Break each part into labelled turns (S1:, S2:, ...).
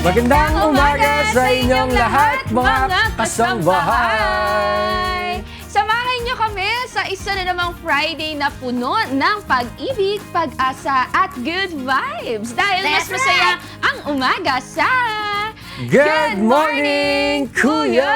S1: Magandang umaga sa inyong lahat, mga kasambahay!
S2: Samahan niyo kami sa isa na namang Friday na puno ng pag-ibig, pag-asa at good vibes. Dahil mas masaya ang umaga sa
S1: Good morning, Kuya!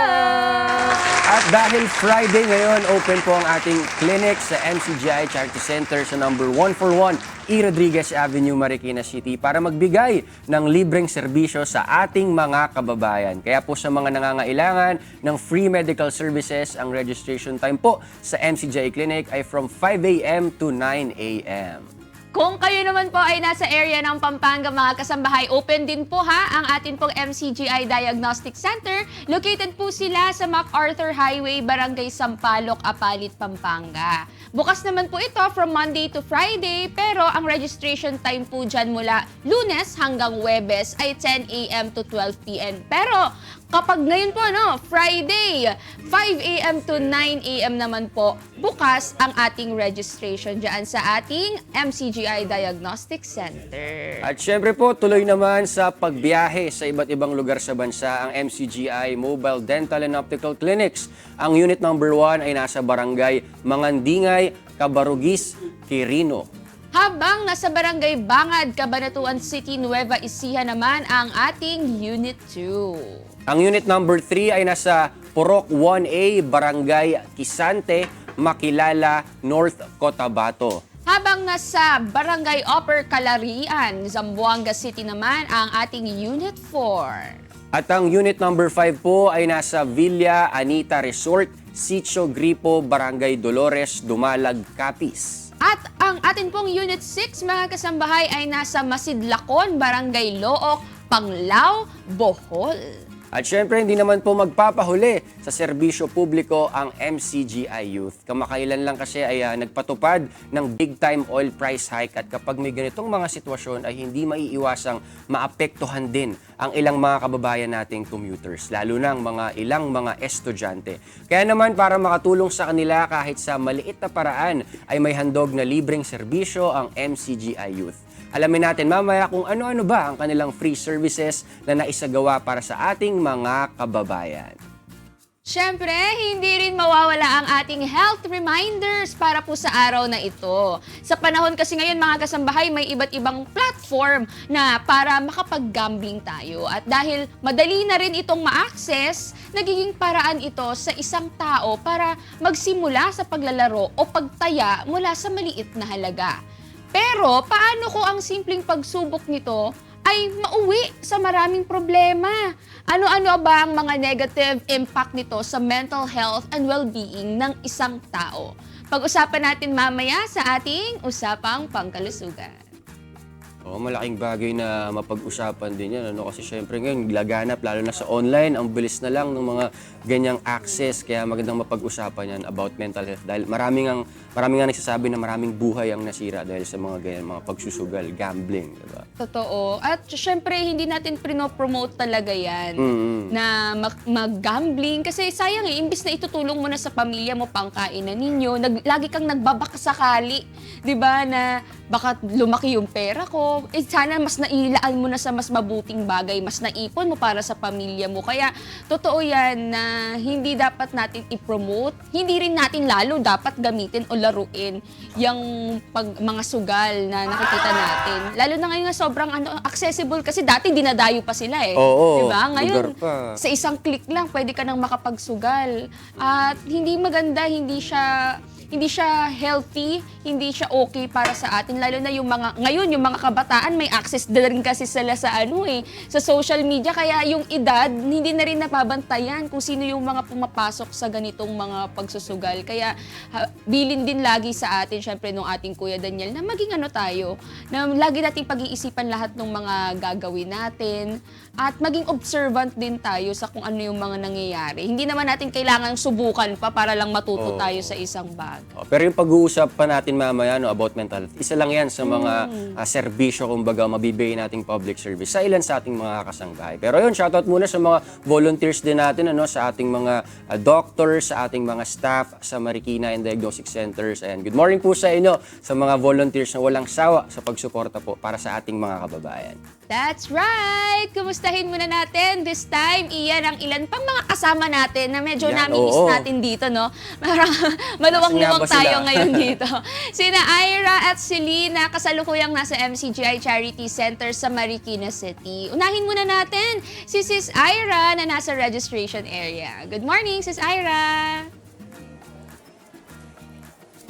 S1: At dahil Friday ngayon, open po ang ating clinic sa MCGI Charity Center sa number 141 E. Rodriguez Avenue, Marikina City para magbigay ng libreng serbisyo sa ating mga kababayan. Kaya po sa mga nangangailangan ng free medical services, ang registration time po sa MCGI Clinic ay from 5 a.m. to 9 a.m.
S2: Kung kayo naman po ay nasa area ng Pampanga, mga kasambahay, open din po ang atin pong MCGI Diagnostic Center. Located po sila sa MacArthur Highway, Barangay Sampaloc, Apalit, Pampanga. Bukas naman po ito from Monday to Friday, pero ang registration time po dyan mula Lunes hanggang Huwebes ay 10 a.m. to 12 p.m. Pero kapag ngayon po, Friday, 5 a.m. to 9 a.m. naman po, bukas ang ating registration dyan sa ating MCGI Diagnostic Center.
S1: At syempre po, tuloy naman sa pagbiyahe sa iba't ibang lugar sa bansa ang MCGI Mobile Dental and Optical Clinics. Ang unit number 1 ay nasa barangay Mangandingay, Cabarugis, Quirino.
S2: Habang nasa Barangay Bangad, Cabanatuan City, Nueva Ecija naman ang ating Unit 2.
S1: Ang unit number 3 ay nasa Purok 1A, Barangay Kisante, Makilala, North Cotabato.
S2: Habang nasa Barangay Upper Calarian, Zamboanga City naman ang ating Unit 4.
S1: At ang unit number 5 po ay nasa Villa Anita Resort, Sitio Gripo, Barangay Dolores, Dumalag, Capiz.
S2: At ang atin pong Unit 6, mga kasambahay, ay nasa Masidlacon, Barangay Look, Panglao, Bohol.
S1: At syempre, hindi naman po magpapahuli sa serbisyo publiko ang MCGI Youth. Kamakailan lang kasi ay nagpatupad ng big-time oil price hike at kapag may ganitong mga sitwasyon ay hindi maiiwasang maapektuhan din ang ilang mga kababayan nating commuters, lalo na ang ilang mga estudyante. Kaya naman para makatulong sa kanila kahit sa maliit na paraan ay may handog na libreng serbisyo ang MCGI Youth. Alamin natin mamaya kung ano-ano ba ang kanilang free services na naisagawa para sa ating mga kababayan.
S2: Siyempre, hindi rin mawawala ang ating health reminders para po sa araw na ito. Sa panahon kasi ngayon, mga kasambahay, may iba't ibang platform na para makapag-gambling tayo. At dahil madali na rin itong ma-access, nagiging paraan ito sa isang tao para magsimula sa paglalaro o pagtaya mula sa maliit na halaga. Pero paano kung ang simpleng pagsubok nito ay mauwi sa maraming problema? Ano-ano ba ang mga negative impact nito sa mental health and well-being ng isang tao? Pag-usapan natin mamaya sa ating Usapang Pangkalusugan.
S1: Malaking bagay na mapag-usapan din yan. Kasi syempre ngayon, laganap, lalo na sa online, ang bilis na lang ng mga ganyang access. Kaya magandang mapag-usapan yan about mental health. Dahil maraming nga nagsasabi na maraming buhay ang nasira dahil sa mga ganyan, mga pagsusugal, gambling. Diba?
S2: Totoo. At syempre, hindi natin prinopromote talaga yan na mag-gambling. Kasi sayang imbis na itutulong mo na sa pamilya mo, pangkainan ninyo, lagi kang nagbabakasakali. Diba, na baka lumaki yung pera ko. Sana mas nailaan mo na sa mas mabuting bagay, mas naipon mo para sa pamilya mo. Kaya totoo yan na hindi dapat natin i-promote, hindi rin natin lalo dapat gamitin o laruin yung mga sugal na nakikita natin. Lalo na ngayon nga sobrang accessible kasi dati dinadayo pa sila eh.
S1: Oo,
S2: diba? Ngayon,
S1: pa.
S2: sa isang click lang pwede ka nang makapagsugal. At hindi maganda, hindi siya healthy, hindi siya okay para sa atin. Lalo na ngayon yung mga kabataan may access din rin kasi sila sa sa social media. Kaya yung edad, hindi na rin nababantayan kung sino yung mga pumapasok sa ganitong mga pagsusugal. Kaya bilin din lagi sa atin, syempre nung ating Kuya Daniel, na maging tayo, na lagi nating pag-iisipan lahat ng mga gagawin natin at maging observant din tayo sa kung ano yung mga nangyayari. Hindi naman natin kailangan subukan pa para lang matuto tayo sa isang bagay.
S1: Pero yung pag-uusap pa natin mamaya about mental health, isa lang yan sa mga serbisyo, kumbaga, mabibigay nating public service sa ilan sa ating mga kasangbahay. Pero yun, shoutout muna sa mga volunteers din natin, sa ating mga doctors, sa ating mga staff sa Marikina and Diagnostic Centers. And good morning po sa inyo, sa mga volunteers na walang sawa sa pagsuporta po para sa ating mga kababayan.
S2: That's right! Kumustahin muna natin this time, Ian, ang ilan pang mga kasama natin na medyo
S1: Yan,
S2: nami-miss
S1: oo.
S2: natin dito, no? Parang maluwang-luwang
S1: Nasaan nga ba
S2: tayo
S1: sila?
S2: ngayon dito. Sina Ira at Selena, kasalukuyang nasa MCGI Charity Center sa Marikina City. Unahin muna natin si Sis Ira na nasa registration area. Good morning, Sis Ira!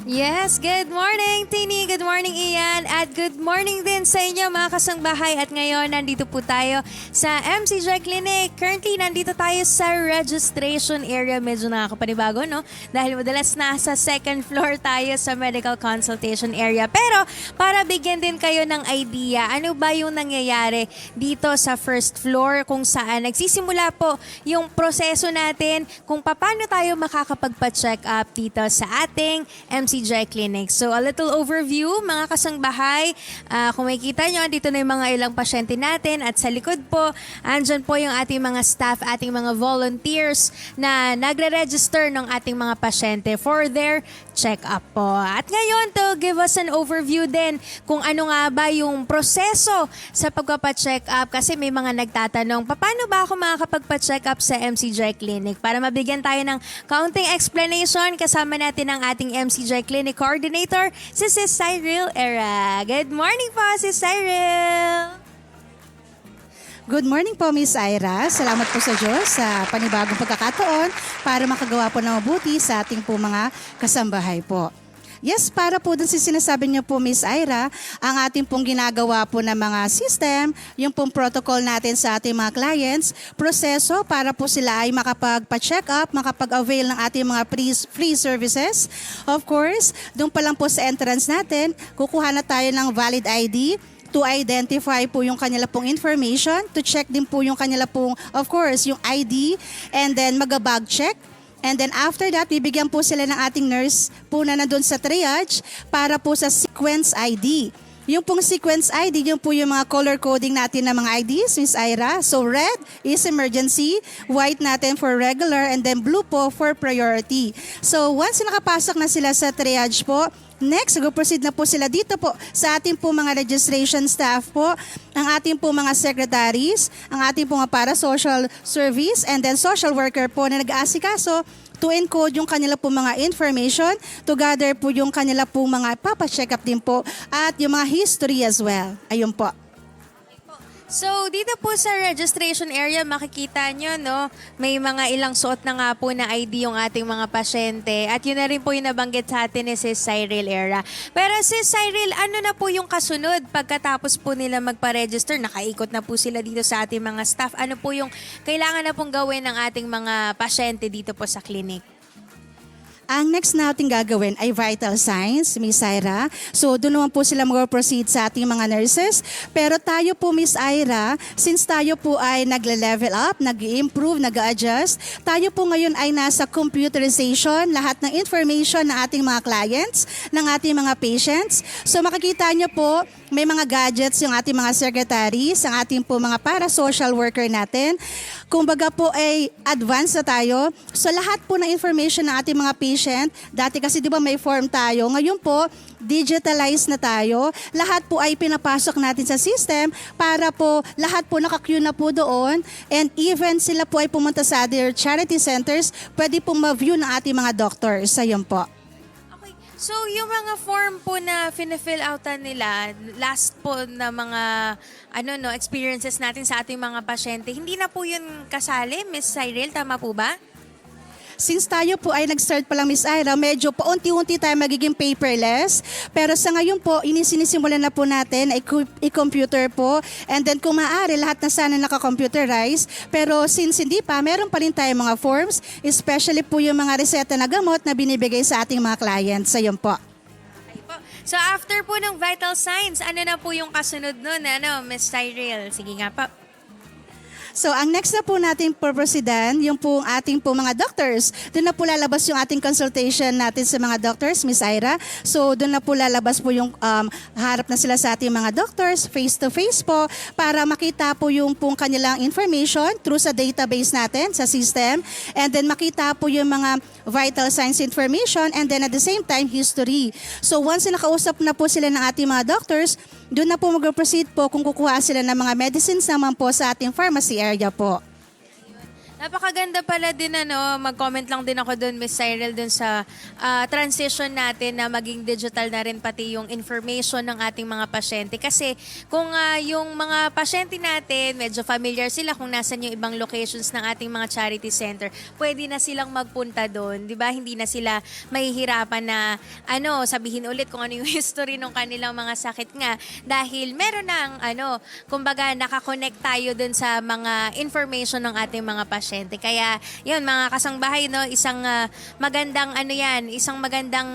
S3: Yes, good morning Tini, good morning Ian, at good morning din sa inyo mga kasangbahay. At ngayon, nandito po tayo sa MCJ Clinic. Currently, nandito tayo sa registration area. Medyo nakakapanibago, no? Dahil madalas nasa second floor tayo sa medical consultation area. Pero, para bigyan din kayo ng idea, ano ba yung nangyayari dito sa first floor kung saan nagsisimula po yung proseso natin kung paano tayo makakapagpa-check up dito sa ating MCJ Clinic. So, a little overview, mga kasangbahay. Kung makikita nyo, dito na yung mga ilang pasyente natin at sa likod po, andyan po yung ating mga staff, ating mga volunteers na nagre-register ng ating mga pasyente for their check-up po. At ngayon, to give us an overview din kung ano nga ba yung proseso sa pagpapa-check up, kasi may mga nagtatanong, paano ba ako makakapagpa-check up sa MCJ Clinic? Para mabigyan tayo ng kaunting explanation, kasama natin ang ating MCJ Clinic Coordinator, si Sis Cyril Era. Good morning po, Sis Cyril!
S4: Good morning po, Miss Ira. Salamat po sa Diyos sa panibagong pagkakataon para makagawa po ng mabuti sa ating po mga kasambahay po. Yes, para po dun sa sinasabi niyo po, Miss Ira, ang ating pong ginagawa po ng mga system, yung pong protocol natin sa ating mga clients, proseso para po sila ay makapagpa-check up, makapag-avail ng ating mga free services. Of course, dun pa lang po sa entrance natin, kukuha na tayo ng valid ID to identify po yung kanila pong information, to check din po yung kanila pong, of course, yung ID, and then mag-bag check. And then after that, bibigyan po sila ng ating nurse po na nandun sa triage para po sa sequence ID. Yung pong sequence ID, yung po yung mga color coding natin ng mga IDs, Miss Ira. So red is emergency, white natin for regular, and then blue po for priority. So once nakapasok na sila sa triage po, next, go-proceed na po sila dito po sa ating po mga registration staff po, ang ating po mga secretaries, ang ating po mga para-social service, and then social worker po na nag-aasikaso to encode yung kanila po mga information, to gather po yung kanila po mga papacheck up din po, at yung mga history as well. Ayun po.
S3: So, dito po sa registration area, makikita nyo, no, may mga ilang suot na nga po na ID yung ating mga pasyente. At yun na rin po yung nabanggit sa atin ni Sis Cyril Era. Pero Sis Cyril, ano na po yung kasunod pagkatapos po nila magpa-register? Nakaikot na po sila dito sa ating mga staff. Ano po yung kailangan na pong gawin ng ating mga pasyente dito po sa clinic?
S4: Ang next natin gagawin ay vital signs, Miss Ira. So doon naman po sila mag-proceed sa ating mga nurses. Pero tayo po, Miss Ira, since tayo po ay nagle-level up, nag-improve, nag-adjust, tayo po ngayon ay nasa computerization, lahat ng information ng ating mga clients, ng ating mga patients. So makikita nyo po, may mga gadgets yung ating mga secretaries, ang ating po mga para-social worker natin. Kumbaga po ay advanced na tayo. So lahat po ng information ng ating mga patient, dati kasi di ba may form tayo, ngayon po digitalized na tayo. Lahat po ay pinapasok natin sa system para po lahat po naka-queue na po doon, and even sila po ay pumunta sa other charity centers, pwede po ma-view ng ating mga doctors. Ayun po.
S3: Okay. So, yung mga form po na fina-fill outan nila, last po na mga experiences natin sa ating mga pasyente, hindi na po yun kasali, Miss Cyril, tama po ba?
S4: Since tayo po ay nag-start pa lang, Miss Ira, medyo paunti-unti tayo magiging paperless. Pero sa ngayon po, sinisimulan na po natin i-computer po. And then kung maaari, lahat na sana naka-computerize. Pero since hindi pa, meron pa rin tayo mga forms, especially po yung mga reseta na gamot na binibigay sa ating mga clients. Ayun po.
S3: So after po ng vital signs, ano na po yung kasunod nun, Miss Cyril? Sige nga po.
S4: So, ang next na po nating purposidan, yung po ating po mga doctors. Doon na po lalabas yung ating consultation natin sa mga doctors, Miss Ira. So, doon na po lalabas po yung harap na sila sa ating mga doctors, face-to-face po, para makita po yung pong kanilang information through sa database natin, sa system. And then makita po yung mga vital signs information, and then at the same time, history. So, once na nakausap na po sila ng ating mga doctors, doon na po mag-proceed po kung kukuha sila ng mga medicines naman po sa ating pharmacy area po.
S3: Napakaganda pala din mag-comment lang din ako doon, Miss Cyril, doon sa transition natin na maging digital na rin pati yung information ng ating mga pasyente. Kasi kung yung mga pasyente natin, medyo familiar sila kung nasan yung ibang locations ng ating mga charity center, pwede na silang magpunta doon, di ba? Hindi na sila mahihirapan na sabihin ulit kung ano yung history ng kanilang mga sakit nga. Dahil meron ng kumbaga nakakonect tayo doon sa mga information ng ating mga pasyente. Kaya, yun, mga kasangbahay, isang magandang isang magandang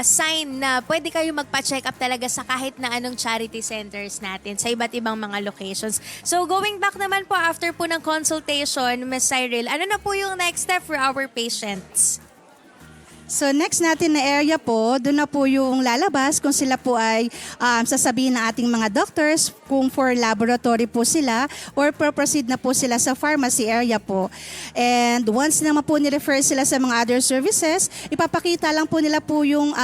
S3: sign na pwede kayo magpa-check up talaga sa kahit na anong charity centers natin sa iba't ibang mga locations. So, going back naman po after po ng consultation, Ms. Cyril, ano na po yung next step for our patients?
S4: So next natin na area po, doon na po yung lalabas kung sila po ay sasabihin ng ating mga doctors kung for laboratory po sila or proceed na po sila sa pharmacy area po. And once naman po ni-refer sila sa mga other services, ipapakita lang po nila po yung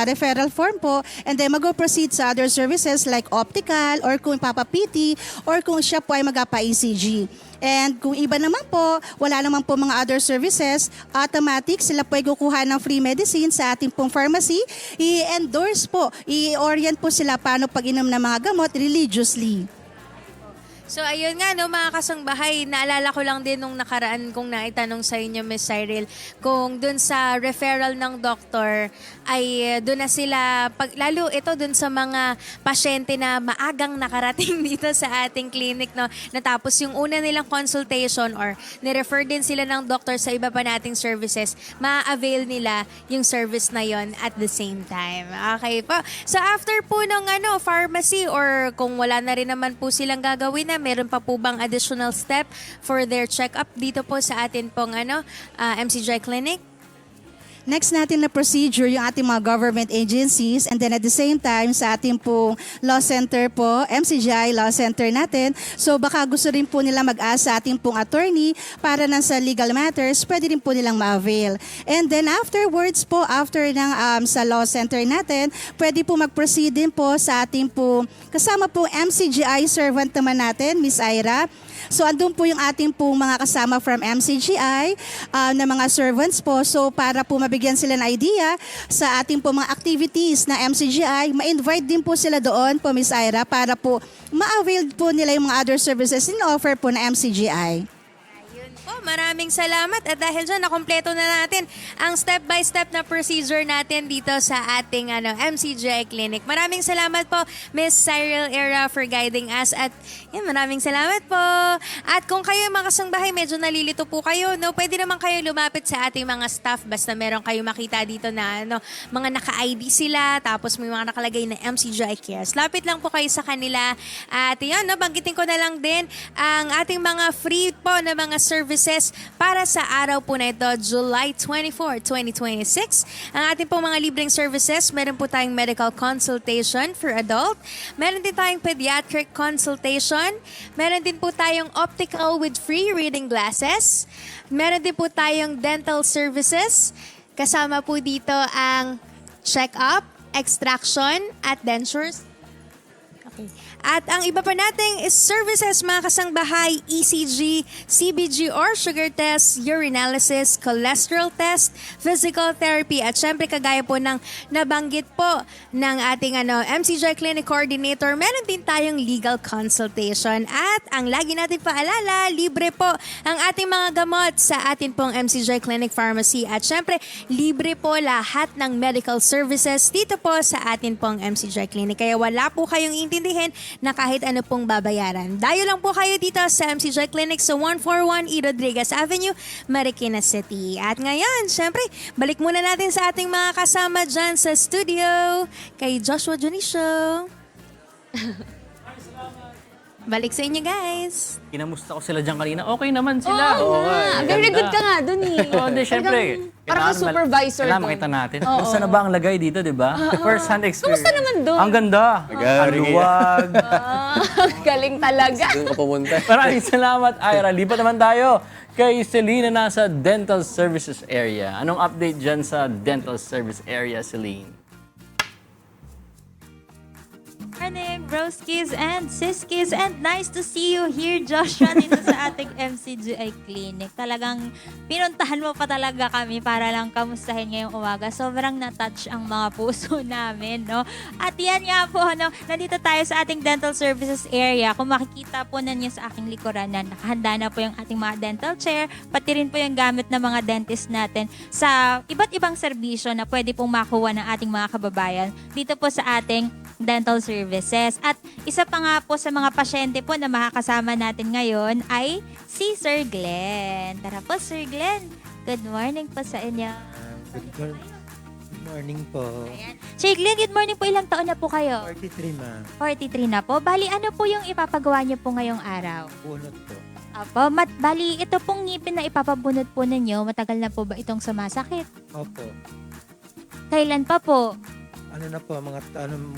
S4: referral form po and then mag-proceed sa other services like optical or kung ipapa-PT or kung siya po ay mag-pa-ECG. And kung iba naman po, wala naman po mga other services, automatic sila po ay kukuha ng free medicine sa ating pong pharmacy. I-endorse po, i-orient po sila paano pag-inom ng mga gamot religiously.
S3: So ayun nga mga kasangbahay, naalala ko lang din nung nakaraan kong naitanong sa inyo, Miss Cyril, kung dun sa referral ng doktor ay dun na sila, lalo ito dun sa mga pasyente na maagang nakarating dito sa ating clinic, natapos yung una nilang consultation or nirefer din sila ng doktor sa iba pa nating services, ma-avail nila yung service na yon at the same time. Okay po. So after po ng pharmacy or kung wala na rin naman po silang gagawin na, meron pa po bang additional step for their check-up dito po sa atin pong MCJ Clinic?
S4: Next natin na procedure yung ating mga government agencies and then at the same time sa ating pong law center po, MCGI Law Center natin. So baka gusto rin po nila mag-asa sa ating pong attorney para na sa legal matters, pwede rin po nilang ma-avail. And then afterwards po, after ng sa law center natin, pwede po mag-proceed din po sa ating pong kasama po MCGI servant naman natin, Miss Ira. So andun po yung ating pong mga kasama from MCGI na mga servants po. So para po mabigyan sila ng idea sa ating po mga activities na MCGI, ma-invite din po sila doon po, Miss Ira, para po ma-avail po nila yung mga other services in offer po na MCGI.
S3: Maraming salamat at dahil dyan, nakompleto na natin ang step-by-step na procedure natin dito sa ating MCGI Clinic. Maraming salamat po, Miss Cyril Era, for guiding us at maraming salamat po. At kung kayo mga kasangbahay, medyo nalilito po kayo, pwede naman kayo lumapit sa ating mga staff basta meron kayo makita dito na mga naka-ID sila, tapos may mga nakalagay na MCGI Cares. Lapit lang po kayo sa kanila at banggitin ko na lang din ang ating mga free po na mga services para sa araw po na ito, July 24, 2026. Ang ating pong mga libreng services, meron po tayong medical consultation for adult, meron din tayong pediatric consultation, meron din po tayong optical with free reading glasses, meron din po tayong dental services, kasama po dito ang check-up, extraction, at dentures. Okay. At ang iba pa nating is services mga kasangbahay, ECG, CBG or sugar test, urinalysis, cholesterol test, physical therapy at syempre kagaya po ng nabanggit po ng ating MCJ Clinic Coordinator, meron din tayong legal consultation at ang lagi natin paalala, libre po ang ating mga gamot sa atin pong MCJ Clinic Pharmacy at syempre libre po lahat ng medical services dito po sa atin pong MCJ Clinic. Kaya wala po kayong intindihin na kahit ano pong babayaran. Dayo lang po kayo dito sa MCJ Clinic sa 141 E. Rodriguez Avenue, Marikina City. At ngayon, syempre, balik muna natin sa ating mga kasama dyan sa studio, kay Joshua Junicio. Balik sa inyo, guys.
S5: Kinamusta ko sila dyan kanina. Okay naman sila.
S2: Oo nga. Very good ka nga dun eh.
S5: Oo, di, syempre.
S2: Parang supervisor
S5: Kailangan
S2: dun.
S5: makita natin. Kumusta na ba ang lagay dito, di ba? First-hand experience.
S2: Kumusta naman dun?
S5: Ang ganda. Ang luwag.
S2: Galing talaga.
S1: Doon ka pumunta.
S5: Maraming salamat, Ira. Lipat naman tayo kay Celine na nasa Dental Services Area. Anong update dyan sa Dental Service Area, Celine?
S6: Morning, broskis and siskis, and nice to see you here, Joshua, dito sa ating MCGI Clinic. Talagang pinuntahan mo pa talaga kami para lang kamustahin ngayong umaga. Sobrang na-touch ang mga puso namin, no? At yan nga po, no, nandito tayo sa ating dental services area. Kung makikita po ninyo sa aking likuran na nakahanda na po yung ating mga dental chair, pati rin po yung gamit ng mga dentist natin sa iba't ibang serbisyo na pwede pong makuha ng ating mga kababayan dito po sa ating dental services. At isa pa nga po sa mga pasyente po na makakasama natin ngayon ay si Sir Glenn. Tara po, Sir Glenn. Good morning po sa inyo.
S7: Good morning po.
S6: Ayan. Sir Glenn, good morning po. Ilang taon na po kayo?
S7: 43 ma'am.
S6: 43 na po. Bali, ano po yung ipapagawa niyo po ngayong araw?
S7: Bunot po.
S6: Apo, bali, ito pong ngipin na ipapabunot po ninyo, matagal na po ba itong sumasakit?
S7: Opo.
S6: Kailan pa po?
S7: Ano na po, mga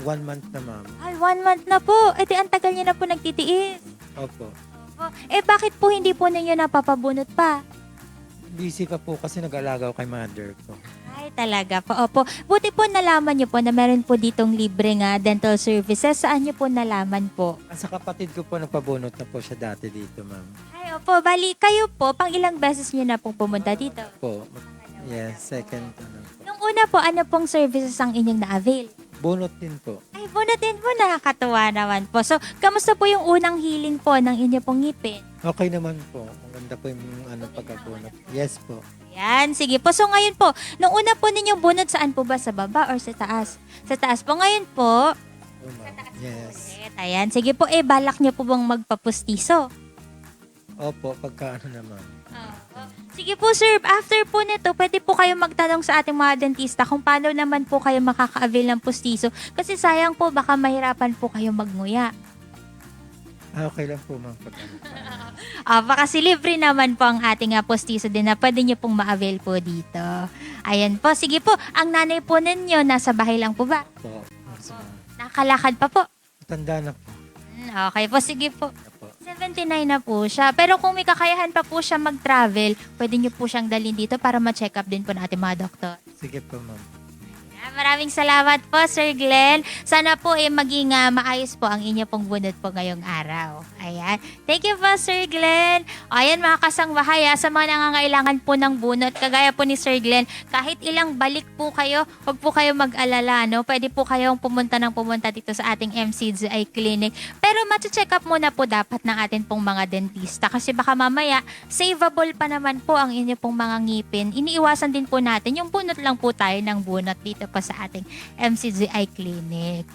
S7: 1 month na ma'am.
S6: Ay, 1 month na po. Eh, di, ang tagal niyo na po nagtitiis.
S7: Opo.
S6: Eh, bakit po hindi po ninyo napapabunot pa?
S7: Busy pa po kasi nag-alaga ko kay mother ko.
S6: Ay, talaga po. Opo. Buti po nalaman niyo po na meron po ditong libre nga dental services. Saan niyo po nalaman po?
S7: Sa kapatid ko po, nagpabunot na po siya dati dito ma'am.
S6: Ay, opo. Bali, kayo po, pang ilang beses niyo na pong pumunta dito?
S7: Po. Yes, second.
S6: Nung una po, ano pong services ang inyong na-avail?
S7: Bunot din po.
S6: Ay, bunutin po. Nakakatuwa naman po. So, kamusta po yung unang healing po ng inyo pong ngipin?
S7: Okay naman po. Maganda po yung pagkabunot. Yes po.
S6: Yan, sige po. So ngayon po, nung una po ninyong bunot, saan po ba? Sa baba or sa taas? Sa taas po. Ngayon po,
S7: Oh, ma'am. Yes.
S6: ayan, sige po, balak niyo po bang magpapustiso?
S7: Opo, pagka naman.
S6: Sige po sir, after po nito, pwede po kayo magtanong sa ating mga dentista kung paano naman po kayo makaka-avail ng pustiso. Kasi sayang po, baka mahirapan po kayo magnguya.
S7: Okay lang po ma'am.
S6: Baka si libre naman po ang ating pustiso din na pwede nyo pong ma-avail po dito. Ayan po, sige po, ang nanay po ninyo, nasa bahay lang po ba?
S7: Po.
S6: Nakalakad pa po?
S7: Tanda na po.
S6: Okay po, sige po.
S7: Opo.
S6: 79 na po siya. Pero kung may kakayahan pa po siya mag-travel, pwede niyo po siyang dalhin dito para ma-check up din po ng ating mga doktor.
S7: Sige po ma'am.
S6: Maraming salamat po, Sir Glenn. Sana po maging maayos po ang inyo pong bunot po ngayong araw. Ayan. Thank you po, Sir Glenn. Ayan, mga kasangbahay, sa mga nangangailangan po ng bunot, kagaya po ni Sir Glenn, kahit ilang balik po kayo, huwag po kayo mag-alala, no? Pwede po kayong pumunta dito sa ating MCGI Clinic. Pero check up muna po dapat ng atin pong mga dentista kasi baka mamaya, savable pa naman po ang inyo pong mga ngipin. Iniiwasan din po natin yung bunot lang po tayo ng bunot dito pa sa ating MCGI Clinic.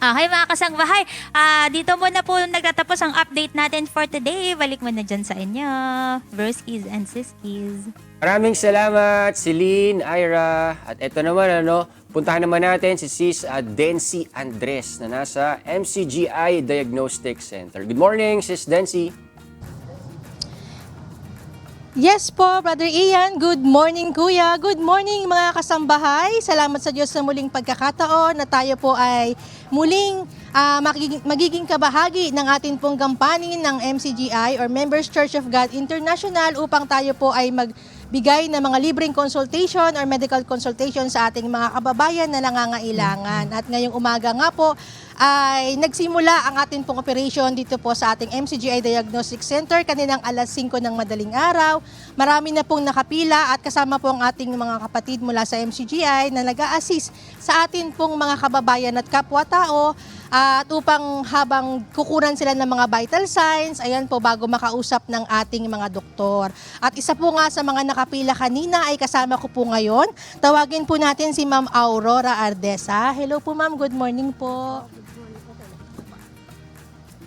S6: Okay mga kasangbahay, dito muna po nagtatapos ang update natin for today. Balik muna dyan sa inyo, broskis and siskis.
S1: Maraming salamat, Celine, Ira. At eto naman, puntahan naman natin si Sis Dency Andres na nasa MCGI Diagnostic Center. Good morning, Sis Dency.
S8: Yes po, Brother Ian. Good morning, Kuya. Good morning, mga kasambahay. Salamat sa Diyos sa muling pagkakataon na tayo po ay muling magiging kabahagi ng atin pong gampanin ng MCGI or Members Church of God International upang tayo po ay magbigay ng mga libreng consultation or medical consultation sa ating mga kababayan na nangangailangan. At ngayong umaga nga po ay nagsimula ang ating pong operation dito po sa ating MCGI Diagnostic Center kaninang alas 5 ng madaling araw. Marami na pong nakapila at kasama po ang ating mga kapatid mula sa MCGI na nag-a-assist sa atin pong mga kababayan at kapwa-tao at upang habang kukunan sila ng mga vital signs, ayan po, bago makausap ng ating mga doktor. At isa po nga sa mga nakapila kanina ay kasama ko po ngayon. Tawagin po natin si Ma'am Aurora Ardesa. Hello po ma'am, good morning po.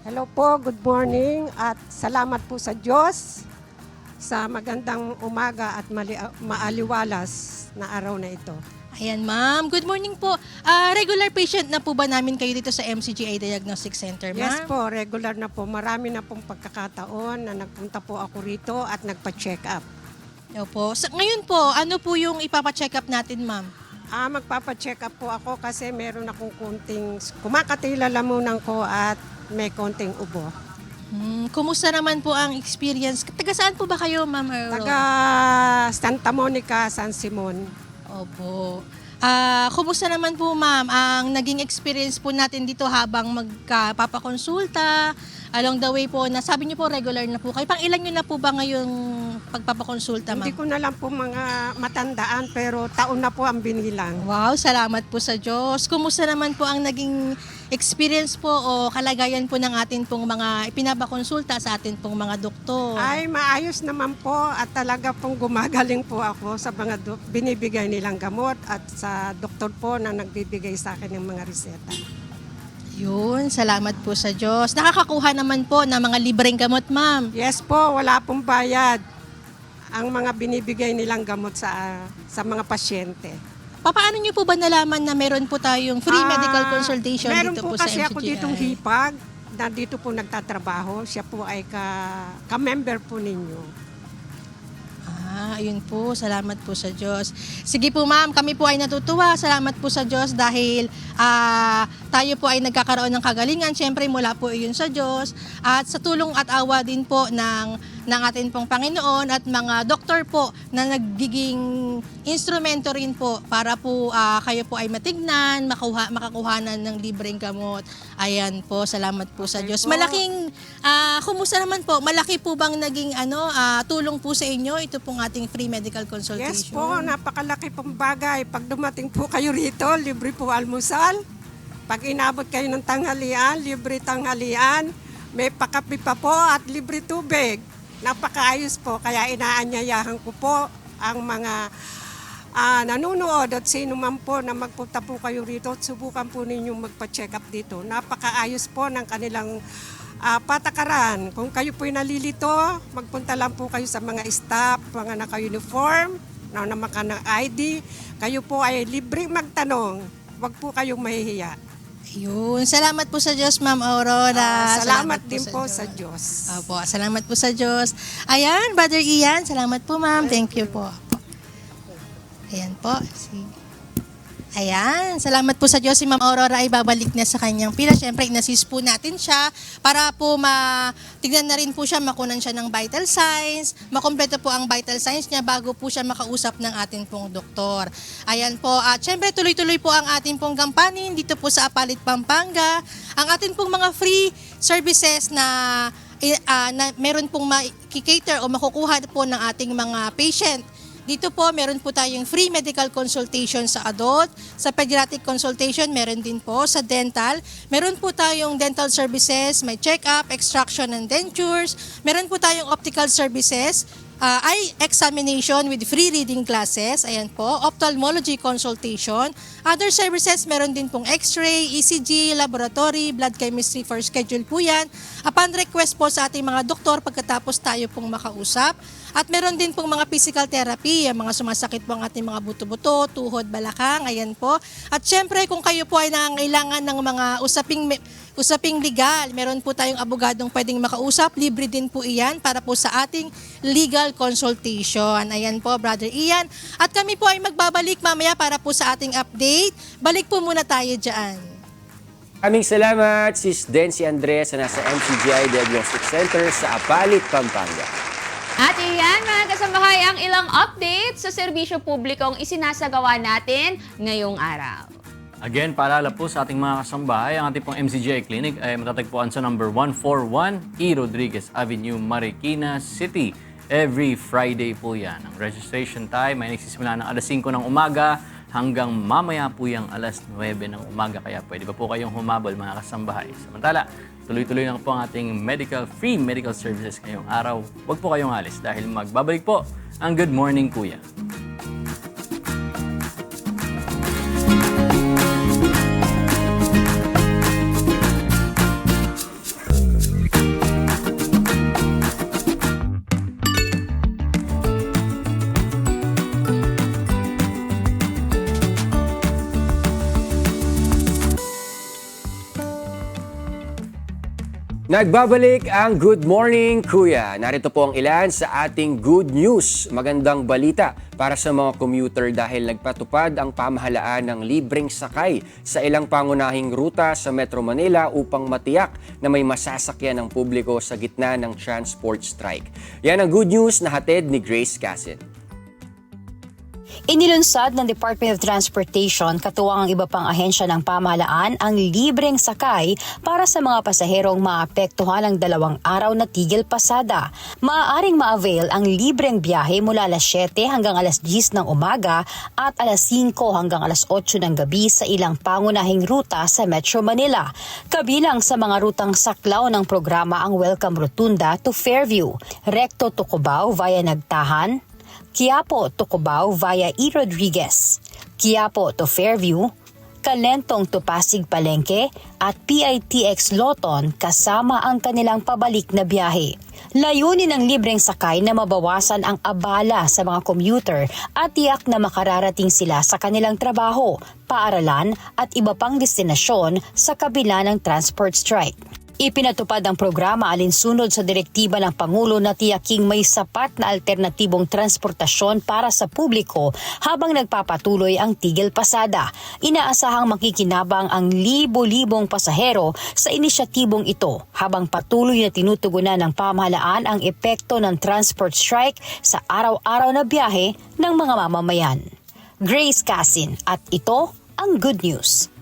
S9: Hello po, good morning at salamat po sa Diyos sa magandang umaga at maaliwalas na araw na ito.
S8: Ayan ma'am, good morning po. Regular patient na po ba namin kayo dito sa MCGI Diagnostic Center, ma'am?
S9: Yes po, regular na po. Marami na pong pagkakataon na nagpunta po ako rito at nagpa-check up.
S8: Opo. Ngayon po, ano po yung ipapacheck up natin, ma'am?
S9: Magpapa-check up po ako kasi meron akong kunting kumakatila lamunan ko at may konting ubo.
S8: Kumusta naman po ang experience? Taga saan po ba kayo, ma'am Aurora?
S9: Taga Santa Monica, San Simon.
S8: Opo. Kumusta naman po ma'am ang naging experience po natin dito habang magpapakonsulta? Along the way po, nasabi niyo po regular na po kayo. Pang ilan niyo na po ba ngayong pagpapakonsulta ma'am?
S9: Hindi ko na lang po mga matandaan pero taon na po ang binilang.
S8: Wow, salamat po sa Diyos. Kumusta naman po ang naging experience po o kalagayan po ng atin pong mga ipinapakonsulta sa atin pong mga doktor?
S9: Ay, maayos naman po at talaga pong gumagaling po ako sa mga binibigay nilang gamot at sa doktor po na nagbibigay sa akin ng mga reseta.
S8: Yun, salamat po sa Diyos. Nakakakuha naman po ng mga libreng gamot, ma'am.
S9: Yes po, wala pong bayad ang mga binibigay nilang gamot sa mga pasyente.
S8: Paano niyo po ba nalaman na meron po tayong free medical consultation
S9: meron
S8: dito
S9: po
S8: po sa
S9: kasi
S8: MCGI?
S9: ako ditong hipag na dito po nagtatrabaho. Siya po ay ka-member po ninyo.
S8: Ayun po. Salamat po sa Diyos. Sige po ma'am, kami po ay natutuwa. Salamat po sa Diyos dahil tayo po ay nagkakaroon ng kagalingan. Siyempre mula po iyon sa Diyos. At sa tulong at awa din po ng ating pong Panginoon at mga doktor po na nagiging instrumento rin po para po kayo po ay matignan, makakuhanan ng libreng gamot. Ayan po, salamat po sa Diyos. Malaking, kumusta naman po? Malaki po bang naging tulong po sa inyo? Ito pong ating free medical consultation.
S9: Yes po, napakalaki pong bagay. Pag dumating po kayo rito, libre po almusal. Pag inabot kayo ng tanghalian, libre tanghalian. May pakape pa po at libre tubig. Napakaayos po, kaya inaanyayahan ko po ang mga nanonood at sino man po na magpunta po kayo rito at subukan po ninyong magpa-check up dito. Napakaayos po ng kanilang patakaran. Kung kayo po'y nalilito, magpunta lang po kayo sa mga staff, mga naka-uniform, na namaka ng ID. Kayo po ay libreng magtanong. Huwag po kayong mahihiya.
S8: Yun. Salamat po sa Diyos, Ma'am Aurora.
S9: Salamat din po sa Diyos.
S8: Opo, salamat po sa Diyos. Ayan, Brother Ian, salamat po, Ma'am. Thank you po. Ayan po. Ayan, salamat po sa Diyos. Si Ma'am Aurora ay babalik na sa kanyang pila. Siyempre, inassist po natin siya para po tignan na rin po siya, makunan siya ng vital signs, makompleto po ang vital signs niya bago po siya makausap ng ating pong doktor. Ayan po, at siyempre tuloy-tuloy po ang ating pong gampanin dito po sa Apalit, Pampanga. Ang ating pong mga free services na meron pong makikater o makukuha po ng ating mga patient. Dito po, meron po tayong free medical consultation sa adult, sa pediatric consultation, meron din po sa dental. Meron po tayong dental services, may check-up, extraction and dentures. Meron po tayong optical services, eye examination with free reading classes, ayan po, ophthalmology consultation. Other services, meron din pong x-ray, ECG, laboratory, blood chemistry for schedule po yan. Upon request po sa ating mga doktor pagkatapos tayo pong makausap. At meron din pong mga physical therapy, mga sumasakit po ang ating mga buto-buto, tuhod, balakang, ayan po. At syempre kung kayo po ay nangangailangan ng mga usaping legal, meron po tayong abogadong pwedeng makausap, libre din po iyan para po sa ating legal consultation. Ayan po, Brother Ian. At kami po ay magbabalik mamaya para po sa ating update. Balik po muna tayo dyan.
S1: Aming salamat, Sis Dency Andres na nasa MCGI Diagnostic Center sa Apalit, Pampanga.
S2: At iyan mga kasambahay ang ilang updates sa serbisyo publikong isinasagawa natin ngayong araw.
S5: Again, paalala po sa ating mga kasambahay, ang ating pong MCGI Clinic ay matatagpuan sa number 141 E. Rodriguez Avenue, Marikina City. Every Friday po yan. Ang registration time ay nagsisimula ng alas 5 ng umaga hanggang mamaya po yung alas 9 ng umaga. Kaya pwede pa po kayong humabol mga kasambahay. Samantala, tuloy-tuloy lang po ang ating free medical services ngayong araw. Huwag po kayong alis dahil magbabalik po ang Good Morning Kuya.
S1: Nagbabalik ang Good Morning Kuya. Narito po ang ilan sa ating good news. Magandang balita para sa mga commuter dahil nagpatupad ang pamahalaan ng libreng sakay sa ilang pangunahing ruta sa Metro Manila upang matiyak na may masasakyan ng publiko sa gitna ng transport strike. Yan ang good news na hatid ni Grace Cassin.
S10: Inilunsad ng Department of Transportation katuwang ang iba pang ahensya ng pamahalaan ang libreng sakay para sa mga pasaherong maapektuhan ng 2 araw na tigil pasada. Maaaring ma-avail ang libreng biyahe mula alas 7 hanggang alas 10 ng umaga at alas 5 hanggang alas 8 ng gabi sa ilang pangunahing ruta sa Metro Manila. Kabilang sa mga rutang saklaw ng programa ang Welcome Rotunda to Fairview, Recto to Cubao via Nagtahan, Quiapo to Cubao via E. Rodriguez, Quiapo to Fairview, Calentong to Pasig Palengke at PITX Loton kasama ang kanilang pabalik na biyahe. Layunin ng libreng sakay na mabawasan ang abala sa mga commuter at tiyak na makararating sila sa kanilang trabaho, paaralan at iba pang destinasyon sa kabila ng transport strike. Ipinatupad ang programa alinsunod sa direktiba ng Pangulo na tiyaking may sapat na alternatibong transportasyon para sa publiko habang nagpapatuloy ang tigil pasada. Inaasahang makikinabang ang libo-libong pasahero sa inisyatibong ito habang patuloy na tinutugunan ng pamahalaan ang epekto ng transport strike sa araw-araw na biyahe ng mga mamamayan. Grace Casin, at ito ang Good News.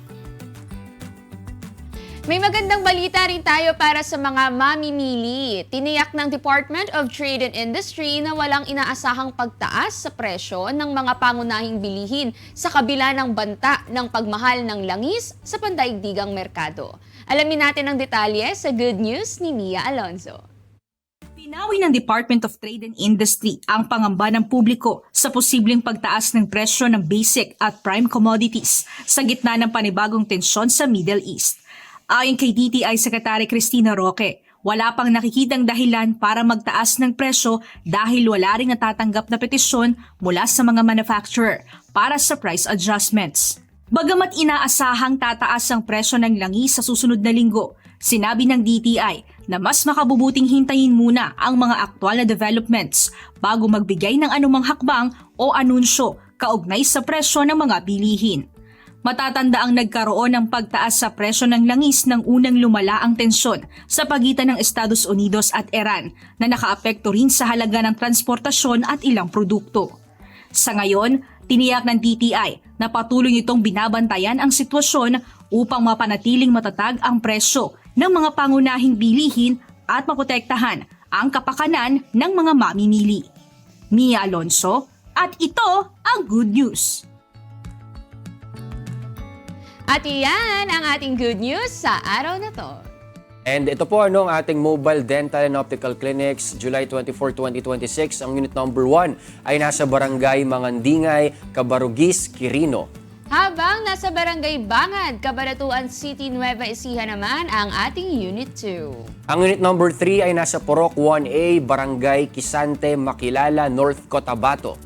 S2: May magandang balita rin tayo para sa mga mamimili. Tiniyak ng Department of Trade and Industry na walang inaasahang pagtaas sa presyo ng mga pangunahing bilihin sa kabila ng banta ng pagmahal ng langis sa pandaigdigang merkado. Alamin natin ang detalye sa Good News ni Mia Alonzo.
S11: Pinawi ng Department of Trade and Industry ang pangamba ng publiko sa posibleng pagtaas ng presyo ng basic at prime commodities sa gitna ng panibagong tensyon sa Middle East. Ayon kay DTI Secretary Cristina Roque, wala pang nakikitang dahilan para magtaas ng presyo dahil wala ring natatanggap na petisyon mula sa mga manufacturer para sa price adjustments. Bagamat inaasahang tataas ang presyo ng langis sa susunod na linggo, sinabi ng DTI na mas makabubuting hintayin muna ang mga aktwal na developments bago magbigay ng anumang hakbang o anunsyo kaugnay sa presyo ng mga bilihin. Matatanda ang nagkaroon ng pagtaas sa presyo ng langis nang unang lumala ang tensyon sa pagitan ng Estados Unidos at Iran na nakaapekto rin sa halaga ng transportasyon at ilang produkto. Sa ngayon, tiniyak ng DTI na patuloy nitong binabantayan ang sitwasyon upang mapanatiling matatag ang presyo ng mga pangunahing bilihin at maprotektahan ang kapakanan ng mga mamimili. Mia Alonzo, at ito ang Good News.
S2: At iyan ang ating good news sa araw na to.
S1: And ito po ang ating Mobile Dental and Optical Clinics, July 24, 2026. Ang unit number 1 ay nasa Barangay Mangandingay, Cabarugis, Quirino.
S2: Habang nasa Barangay Bangad, Cabanatuan City, Nueva Ecija naman ang ating Unit 2.
S1: Ang unit number 3 ay nasa Purok 1A, Barangay Kisante, Makilala, North Cotabato.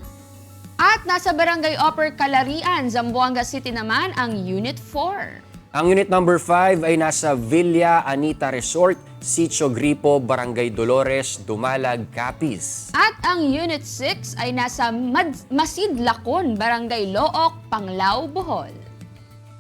S2: At nasa Barangay Upper Calarian, Zamboanga City naman ang Unit 4.
S1: Ang unit number 5 ay nasa Villa Anita Resort, Sitio Gripo, Barangay Dolores, Dumalag, Capiz.
S2: At ang Unit 6 ay nasa Masid Lacon, Barangay Look, Panglao, Bohol.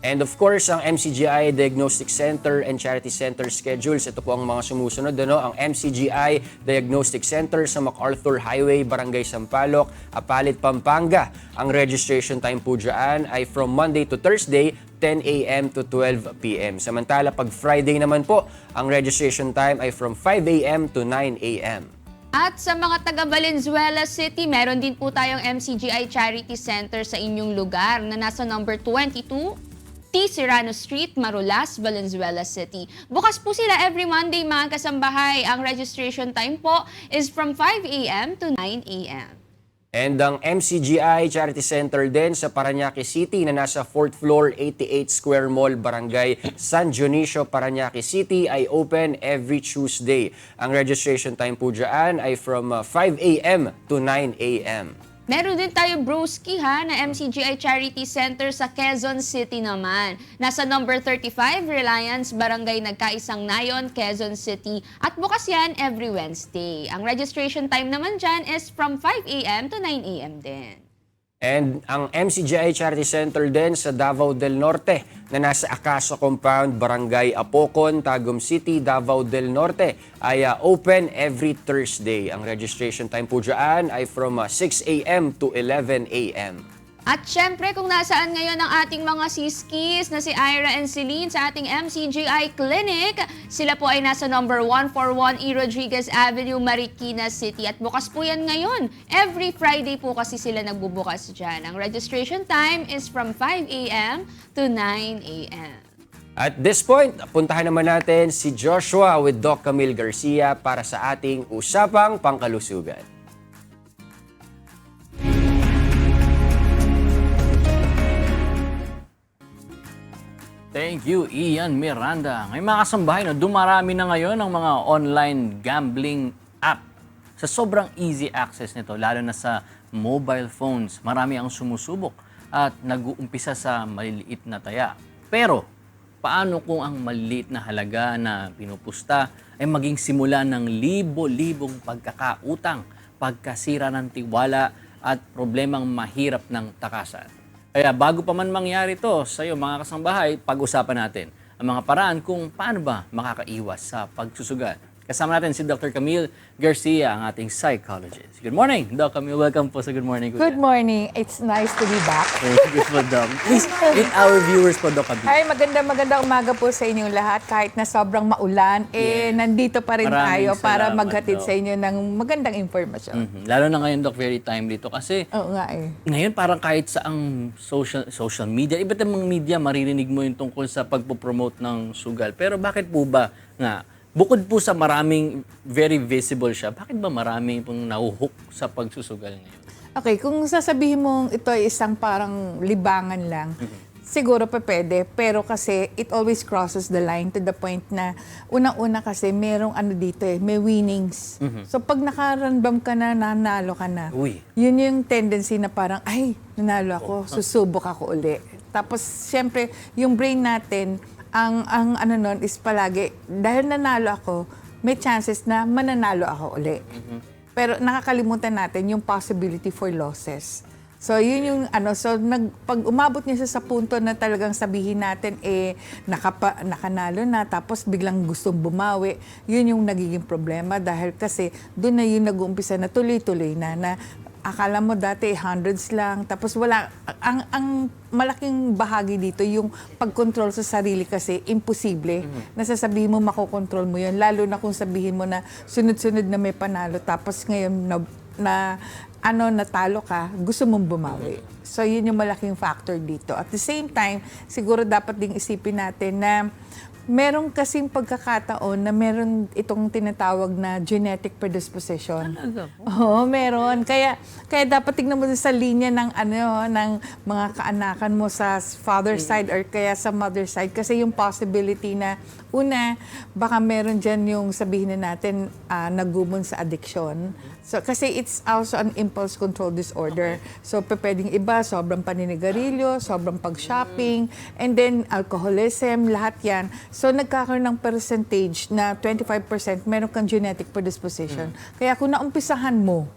S1: And of course, ang MCGI Diagnostic Center and Charity Center schedules. Ito po ang mga sumusunod. Ang MCGI Diagnostic Center sa MacArthur Highway, Barangay Sampaloc, Apalit, Pampanga. Ang registration time po dyan ay from Monday to Thursday, 10 a.m. to 12 p.m. Samantala, pag Friday naman po, ang registration time ay from 5 a.m. to 9 a.m.
S2: At sa mga taga Valenzuela City, meron din po tayong MCGI Charity Center sa inyong lugar na nasa number 22, T. Serrano Street, Marulas, Valenzuela City. Bukas po sila every Monday, mga kasambahay. Ang registration time po is from 5 a.m. to 9 a.m.
S1: And ang MCGI Charity Center din sa Parañaque City na nasa 4th floor, 88 Square Mall, Barangay San Dionisio, Parañaque City ay open every Tuesday. Ang registration time po dyan ay from 5 a.m. to 9 a.m.
S2: Meron din tayo broski na MCGI Charity Center sa Quezon City naman. Nasa number 35, Reliance, Barangay Nagkaisang Nayon, Quezon City. At bukas yan every Wednesday. Ang registration time naman dyan is from 5 a.m. to 9 a.m. din.
S1: And ang MCGI Charity Center din sa Davao del Norte na nasa Acacia Compound, Barangay Apocon, Tagum City, Davao del Norte ay open every Thursday. Ang registration time po dyan ay from 6 a.m. to 11 a.m.
S2: At syempre, kung nasaan ngayon ang ating mga siskis na si Ira and Celine sa ating MCGI Clinic, sila po ay nasa number 141 E. Rodriguez Avenue, Marikina City. At bukas po yan ngayon. Every Friday po kasi sila nagbubukas dyan. Ang registration time is from 5 a.m. to 9 a.m.
S1: At this point, puntahan naman natin si Joshua with Doc Camille Garcia para sa ating Usapang Pangkalusugan.
S5: Thank you, Ian Miranda. Ngayon mga kasambahay, no, dumarami na ngayon ang mga online gambling app. Sa sobrang easy access nito, lalo na sa mobile phones, marami ang sumusubok at nag-uumpisa sa maliliit na taya. Pero, paano kung ang maliliit na halaga na pinupusta ay maging simula ng libo-libong pagkakautang, pagkasira ng tiwala at problemang mahirap ng takasan? Kaya bago pa man mangyari to sa iyo mga kasambahay, pag-usapan natin ang mga paraan kung paano ba makakaiwas sa pagsusugal. Kasama natin si Dr. Camille Garcia, ang ating psychologist. Good morning, Doc Camille. Welcome po sa Good Morning.
S12: Good morning. It's nice to be back.
S5: Thank you po, Doc. Please, meet our viewers po, Doc Camille.
S12: Ay, magandang umaga po sa inyong lahat. Kahit na sobrang maulan, nandito pa rin
S5: Maraming
S12: tayo para
S5: salamat,
S12: maghatid
S5: Doc.
S12: sa inyo ng magandang informasyon.
S5: Lalo na ngayon, Doc, very timely to. Kasi
S12: Oo nga eh.
S5: ngayon parang kahit sa ang social media, iba't ibang media, maririnig mo yung tungkol sa pagpopromote ng sugal. Pero bakit po ba nga, bukod po sa maraming very visible siya, bakit ba maraming pong nahuhook sa pagsusugal ngayon?
S12: Okay, kung sasabihin mong ito ay isang parang libangan lang, siguro pa pwede. Pero kasi it always crosses the line to the point na unang-una kasi merong ano dito may winnings. So pag nakaramdam ka na, nanalo ka na,
S5: Uy.
S12: yun yung tendency na parang, ay, nanalo ako, susubok ako uli. Tapos, syempre, yung brain natin, ang ano nun is palagi, dahil nanalo ako, may chances na mananalo ako uli. Pero nakakalimutan natin yung possibility for losses. So, yun yung pag umabot niya sa punto na talagang sabihin natin, nakanalo na, tapos biglang gustong bumawi, yun yung nagiging problema dahil kasi doon na yung nag-uumpisa na tuloy-tuloy na akala mo dati hundreds lang, tapos wala, ang malaking bahagi dito, yung pag-control sa sarili kasi, imposible. Nasasabihin mo, makokontrol mo yun, lalo na kung sabihin mo na sunod-sunod na may panalo, tapos ngayon natalo ka, gusto mong bumawi. So, yun yung malaking factor dito. At the same time, siguro dapat ding isipin natin na meron kasing pagkakataon na meron itong tinatawag na genetic predisposition. Oo, meron. Kaya dapat tignan mo sa linya ng ng mga kaanakan mo sa father side or kaya sa mother side kasi yung possibility na una, baka meron dyan yung sabihin na natin nagumon sa addiction. So, kasi it's also an impulse control disorder. So, pwedeng iba, sobrang paninigarilyo, sobrang pag-shopping, and then alcoholism, lahat yan. So, nagkakaroon ng percentage na 25% meron kang genetic predisposition. Kaya kung naumpisahan mo,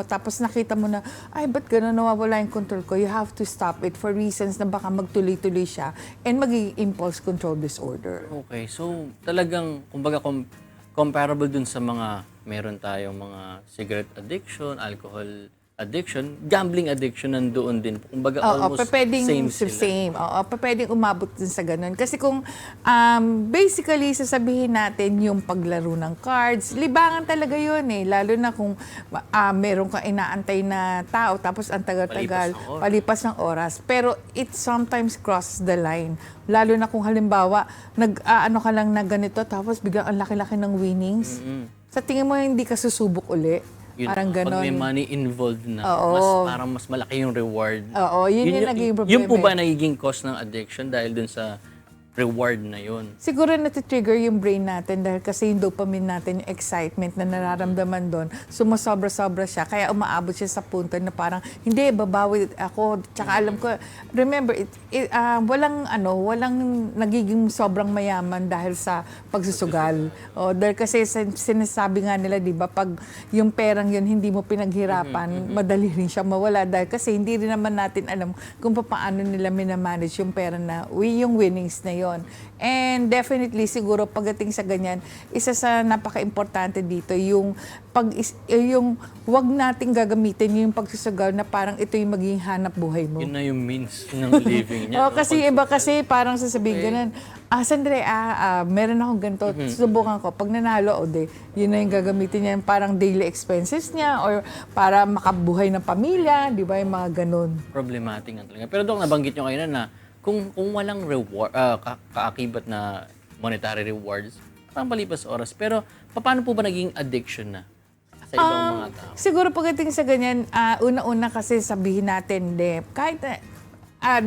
S12: tapos nakita mo na, ay, ba't gano'n nawawala yung control ko? You have to stop it for reasons na baka magtuloy-tuloy siya and magiging impulse control disorder.
S5: Okay, so talagang, kumbaga, comparable dun sa mga meron tayong mga cigarette addiction, alcohol addiction, gambling addiction nandoon din. Kumbaga almost same sila.
S12: Oo, pwedeng umabot din sa ganun. Kasi kung basically sasabihin natin yung paglaro ng cards, libangan talaga yun eh. Lalo na kung meron kang inaantay na tao tapos ang tagal-tagal, palipas ng oras. Pero it sometimes crosses the line. Lalo na kung halimbawa, ka lang na ganito tapos biglang ang laki-laki ng winnings. Sa tingin mo hindi ka susubok uli. Parang ganon.
S5: Pag may money involved na, parang mas malaki yung reward.
S12: Oo, yun yung naging problema.
S5: Yun po ba nagiging cause ng addiction dahil dun sa reward na yun?
S12: Siguro natitrigger yung brain natin dahil kasi yung dopamine natin, yung excitement na nararamdaman doon, sumasobra-sobra siya. Kaya umaabot siya sa punto na parang, hindi, babawi ako. Tsaka alam ko, remember, walang nagiging sobrang mayaman dahil sa pagsusugal. Dahil kasi sinasabi nga nila, di ba, pag yung perang yun hindi mo pinaghirapan, madali rin siya mawala. Dahil kasi hindi rin naman natin alam kung paano nila minamanage yung pera na, yung winnings na yun. yon. And definitely, siguro pagdating sa ganyan, isa sa napaka-importante dito, yung wag nating gagamitin yung pagsusugal na parang ito yung maging hanap buhay mo.
S5: Yun na yung means ng living niya.
S12: Kasi iba kasi parang sasabihin ganun, sandali, meron akong ganito, susubukan ko. Pag nanalo, yun na yung gagamitin niya, parang daily expenses niya or para makabuhay ng pamilya, di ba, yung mga ganun.
S5: Problematic nga talaga. Pero Dok, nabanggit nyo kayo na kung walang reward, kaakibat na monetary rewards, parang palipas oras. Pero paano po ba naging addiction na sa ibang mga tao?
S12: Siguro pagdating sa ganyan, una-una kasi sabihin natin, kahit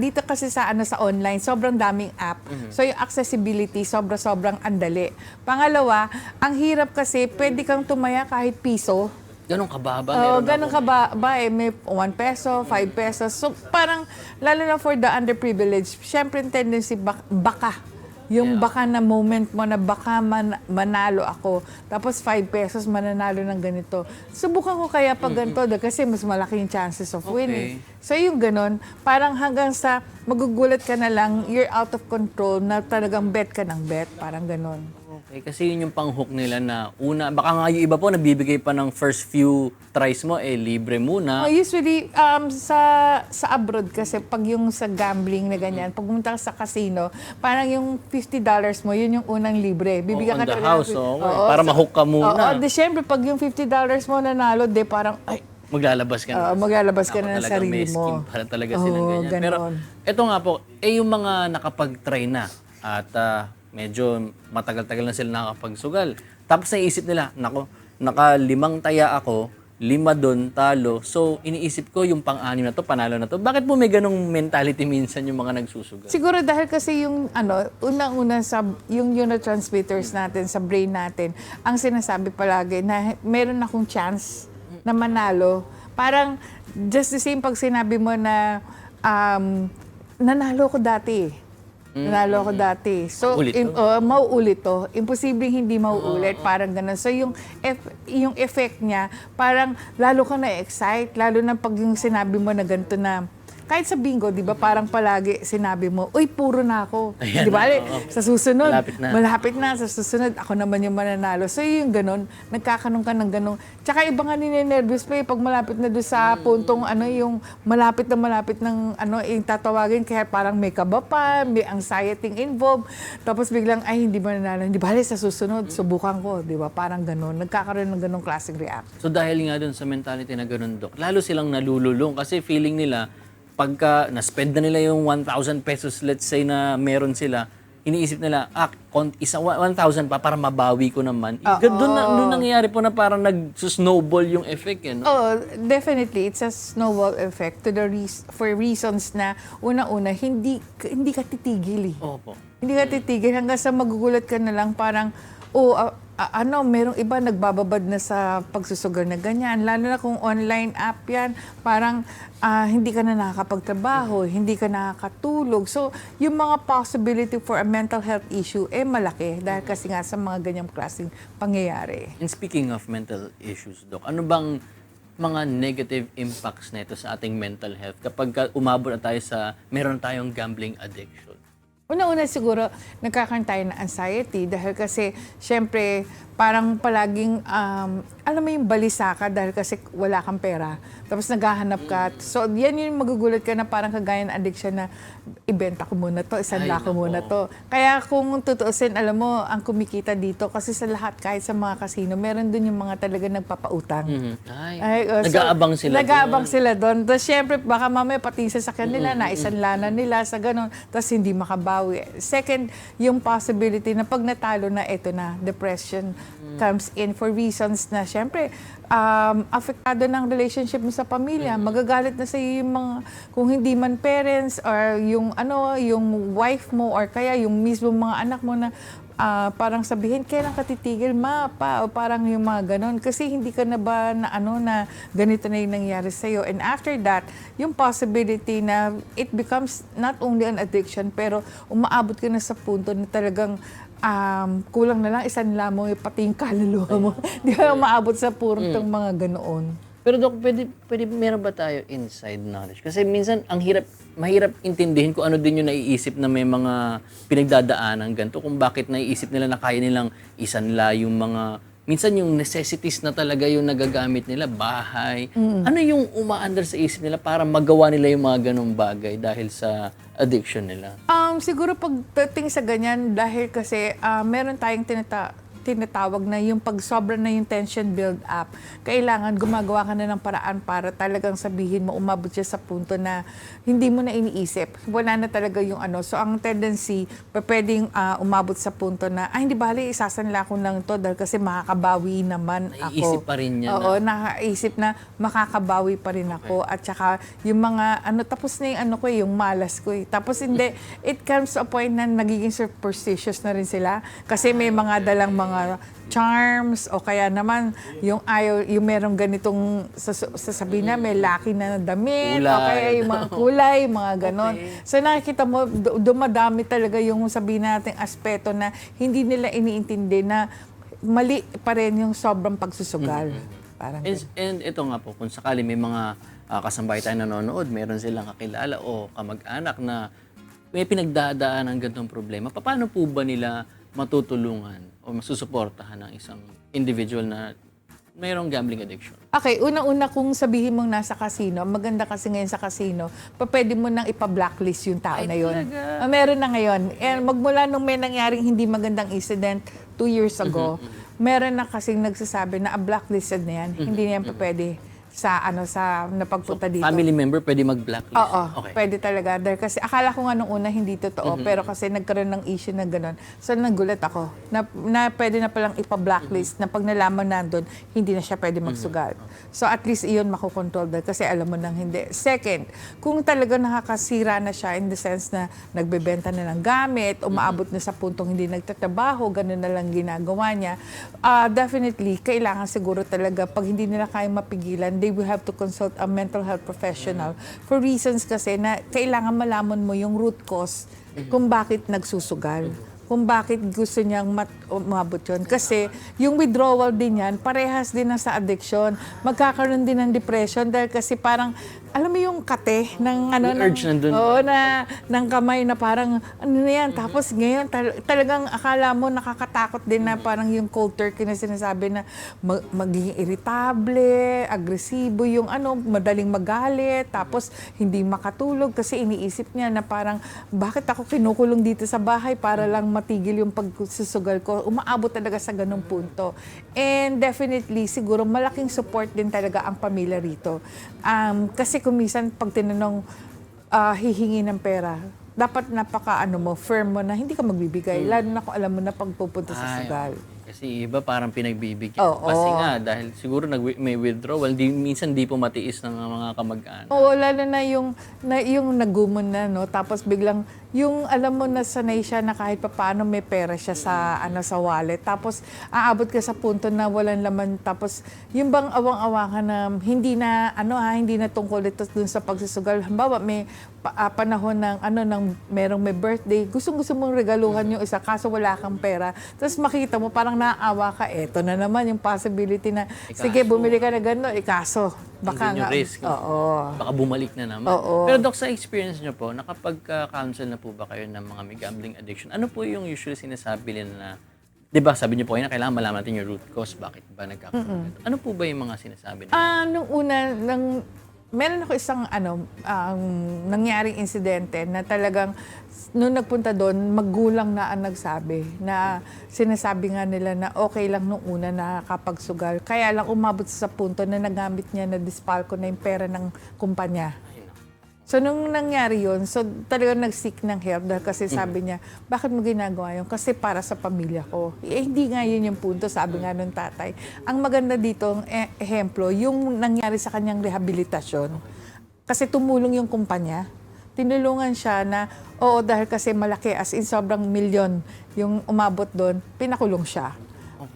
S12: dito kasi sa online, sobrang daming app. So yung accessibility, sobrang andali. Pangalawa, ang hirap kasi pwede kang tumaya kahit piso.
S5: Ganun kababa?
S12: Ganun kababa. May 1 peso, 5 pesos. So parang, lalo na for the underprivileged, syempre yung tendency, baka. Yung baka na moment mo na baka manalo ako. Tapos 5 pesos mananalo ng ganito. Subukan ko kaya pag ganito kasi mas malaking chances of winning. So yung ganun, parang hanggang sa magugulat ka na lang, you're out of control na talagang bet ka ng bet. Parang ganun.
S5: Okay, kasi yun yung pang-hook nila na baka nga yung iba po nagbibigay pa ng first few tries mo, libre muna.
S12: Usually, sa abroad kasi, pag yung sa gambling na ganyan, pag pumunta ka sa casino, parang yung $50 mo, yun yung unang libre. Bibigyan
S5: on
S12: ka
S5: the
S12: talaga.
S5: house, para ma-hook ka muna.
S12: Siyempre, pag yung $50 mo nanalo, parang,
S5: maglalabas ka na.
S12: Maglalabas ka na ng sarili mo.
S5: May scheme para talaga silang ganyan. Pero eto nga po, yung mga nakapag-try na at medyo matagal-tagal na sila nakakapagsugal. Tapos naisip nila, naka-5 taya ako, 5 doon, talo. So, iniisip ko yung pang-anim na to, panalo na to. Bakit po may ganong mentality minsan yung mga nagsusugal?
S12: Siguro dahil kasi yung unang-una sa yung neurotransmitters natin sa brain natin, ang sinasabi palagi na meron akong chance na manalo. Parang just the same pag sinabi mo na nanalo ko dati. Nanalo ako dati. So, mauulit to. Imposibleng hindi mauulit. Parang ganun. So, yung effect niya, parang lalo ka na-excite. Lalo na pag yung sinabi mo na ganito na, kahit sa bingo, di ba, parang palagi sinabi mo, uy, puro na ako.
S5: Ayan,
S12: di ba? Sa susunod,
S5: malapit na.
S12: Sa susunod, ako naman yung mananalo. So, yung ganun, nagkakaroon ka ng ganun. Tsaka iba nga ninenervous pa pag malapit na doon sa puntong, yung malapit ng, yung tatawagin, kaya parang may kaba pa, may anxiety involved. Tapos biglang, hindi mananalo. Hindi bale, sa susunod, subukan ko. Di ba? Parang ganun. Nagkakaroon ng ganung klaseng reaction.
S5: So, dahil nga dun sa mentality na ganun, Dok, lalo silang nalululong kasi feeling nila, pagka na-spend na nila yung 1,000 pesos, let's say na meron sila, iniisip nila, 1,000 pa para mabawi ko naman. Doon nangyayari po na parang nag-snowball yung effect.
S12: Definitely. It's a snowball effect for reasons na una-una, hindi ka titigil.
S5: Opo.
S12: Hindi ka titigil hanggang sa magugulat ka na lang parang, merong iba nagbababad na sa pagsusugal na ganyan. Lalo na kung online app yan, parang hindi ka na nakakapagtrabaho, hindi ka nakakatulog. So, yung mga possibility for a mental health issue, malaki. Dahil kasi nga sa mga ganyang klaseng pangyayari.
S5: And speaking of mental issues, Doc, ano bang mga negative impacts nito sa ating mental health kapag umabot na tayo meron tayong gambling addiction?
S12: Una-una siguro, nagkakaroon tayo ng anxiety dahil kasi, syempre, parang palaging, alam mo yung balisa ka dahil kasi wala kang pera. Tapos naghahanap ka. So, yan yung magugulat ka na parang kagaya ng addiction na ibenta ko muna to, isanla ko muna to. Kaya kung tutuusin, alam mo, ang kumikita dito kasi sa lahat, kahit sa mga casino, meron dun yung mga talaga nagpapautang.
S5: Nag-aabang sila
S12: Nag-aabang sila doon. Tapos syempre, baka mamaya pati sa sakyan nila, naisanla na nila sa ganun. Tapos hindi makabawi. Second, yung possibility na pag natalo na, ito na, depression comes in for reasons na syempre, apektado ng relationship mo sa pamilya. Magagalit na sa iyo yung mga, kung hindi man parents or yung wife mo or kaya yung mismo mga anak mo na parang sabihin, kailan ka titigil, pa, o parang yung mga ganon. Kasi hindi ka na ba na ganito na yung nangyari sa'yo. And after that, yung possibility na it becomes not only an addiction, pero umaabot ka na sa punto na talagang kulang na lang isanla mo, pati yung kaluluwa mo. Di ba umaabot sa puntong mga ganoon.
S5: Pero Dok, pwede meron ba tayo inside knowledge? Kasi minsan mahirap intindihin kung ano din yung naiisip na may mga pinagdadaanan ganito, kung bakit naiisip nila na kaya nilang isanla yung mga, minsan yung necessities na talaga yung nagagamit nila, bahay. Ano yung umaandar sa isip nila para magawa nila yung mga ganong bagay dahil sa addiction nila?
S12: Siguro pagdating sa ganyan, dahil kasi meron tayong tinatawag na yung pag sobra na yung tension build up, kailangan gumagawa ka na ng paraan para talagang sabihin mo, umabot siya sa punto na hindi mo na iniisip. Wala na talaga yung ano. So, ang tendency, pwedeng umabot sa punto na, hindi bali, isasanla ko lang to dahil kasi makakabawi naman ako.
S5: Naiisip pa rin niya
S12: Oo, nakaisip na makakabawi pa rin ako. At saka, yung mga, tapos na yung yung malas ko eh. Tapos hindi, it comes to a point na nagiging superstitious na rin sila. Kasi may mga dalang mga charms o kaya naman yung merong ganitong sasabihin na may lucky na damit
S5: Kulay.
S12: o kaya yung mga kulay, mga ganon. So nakikita mo, dumadami talaga yung sabihin natin aspeto na hindi nila iniintindi na mali pa rin yung sobrang pagsusugal. Parang
S5: And ito nga po, kung sakali may mga kasambahay tayo nanonood, meron silang kakilala o kamag-anak na may pinagdadaan ng ganitong problema, paano po ba nila matutulungan o masusuportahan ng isang individual na mayroong gambling addiction?
S12: Okay, unang-una kung sabihin mong nasa casino, maganda kasi ngayon sa casino, pwede mo nang ipa-blacklist yung tao na yun. Meron na ngayon. And magmula nung may nangyaring hindi magandang incident 2 years ago, meron na kasing nagsasabi na blacklisted na yan. Hindi na yan pwede sa napagpunta dito.
S5: Family member pwede mag-blacklist?
S12: Oo, pwede talaga. Dahil kasi akala ko nga nung una hindi totoo, pero kasi nagkaroon ng issue na gano'n. So nagulat ako na pwede na palang ipa-blacklist na pag nalaman nandun, hindi na siya pwede magsugal. So at least iyon makokontrol dahil kasi alam mo nang hindi. Second, kung talaga nakakasira na siya in the sense na nagbebenta na ng gamit, umaabot na sa puntong hindi nagtatrabaho, gano'n na lang ginagawa niya, definitely, kailangan siguro talaga pag hindi nila kayang mapigilan, they will have to consult a mental health professional for reasons kasi na kailangan malaman mo yung root cause kung bakit nagsusugal. Kung bakit gusto niyang umabot yun. Kasi yung withdrawal din yan, parehas din na sa addiction. Magkakaroon din ng depression dahil kasi parang, alam mo yung kate ng
S5: urge nandun.
S12: ng kamay na parang ano na yan. Tapos ngayon talagang akala mo nakakatakot din na parang yung cold turkey na sinasabi na magiging irritable, agresibo yung madaling magalit, tapos hindi makatulog kasi iniisip niya na parang bakit ako kinukulong dito sa bahay para lang matigil yung pagsusugal ko. Umaabot talaga sa ganung punto. And definitely siguro malaking support din talaga ang pamilya rito. Kasi kung minsan pag tinanong hihingi ng pera, dapat firm mo na hindi ka magbibigay. Lalo na kung alam mo na pagpupunta sa sugal.
S5: Kasi iba parang pinagbibigyan. Kasi nga, dahil siguro may withdrawal, minsan di po matiis ng mga kamag-anak.
S12: Oo, lalo na yung nagumon na, no? Tapos biglang, yung alam mo na sanay siya na kahit paano may pera siya sa wallet. Tapos aabot ka sa punto na walang laman. Tapos yung bang awang-awa ka na hindi na tungkol ito dun sa pagsusugal. Halimbawa, may panahon ng merong may birthday. Gusto mong regaluhan yung isa kaso wala kang pera. Tapos makita mo parang naawa ka. Eto na naman yung possibility na sige, bumili ka na gano'n, kaso. Baka
S5: Andun yung risk. Baka bumalik na naman. Pero Doc, sa experience nyo po, nakapag-counsel na po ba kayo ng mga may gambling addiction? Ano po yung usually sinasabi nila na, di ba sabi niyo po kayo na kailangan malaman natin yung root cause, bakit ba nagkakaroon? Ano po ba yung mga sinasabi nila?
S12: Nung una, meron ako isang nangyaring insidente na talagang nung nagpunta doon, magulang na ang nagsabi na sinasabi nga nila na okay lang nung una nakakapagsugal. Kaya lang umabot sa punto na nagamit niya na dispalko na yung pera ng kumpanya. So, nung nangyari yun, so talagang nag-seek ng help dahil kasi sabi niya, bakit mo ginagawa yun? Kasi para sa pamilya ko. Hindi nga yun yung punto, sabi nga nung tatay. Ang maganda dito, ehemplo, yung nangyari sa kanyang rehabilitasyon. Kasi tumulong yung kumpanya. Tinulungan siya na, dahil kasi malaki, as in sobrang milyon yung umabot doon, pinakulong siya.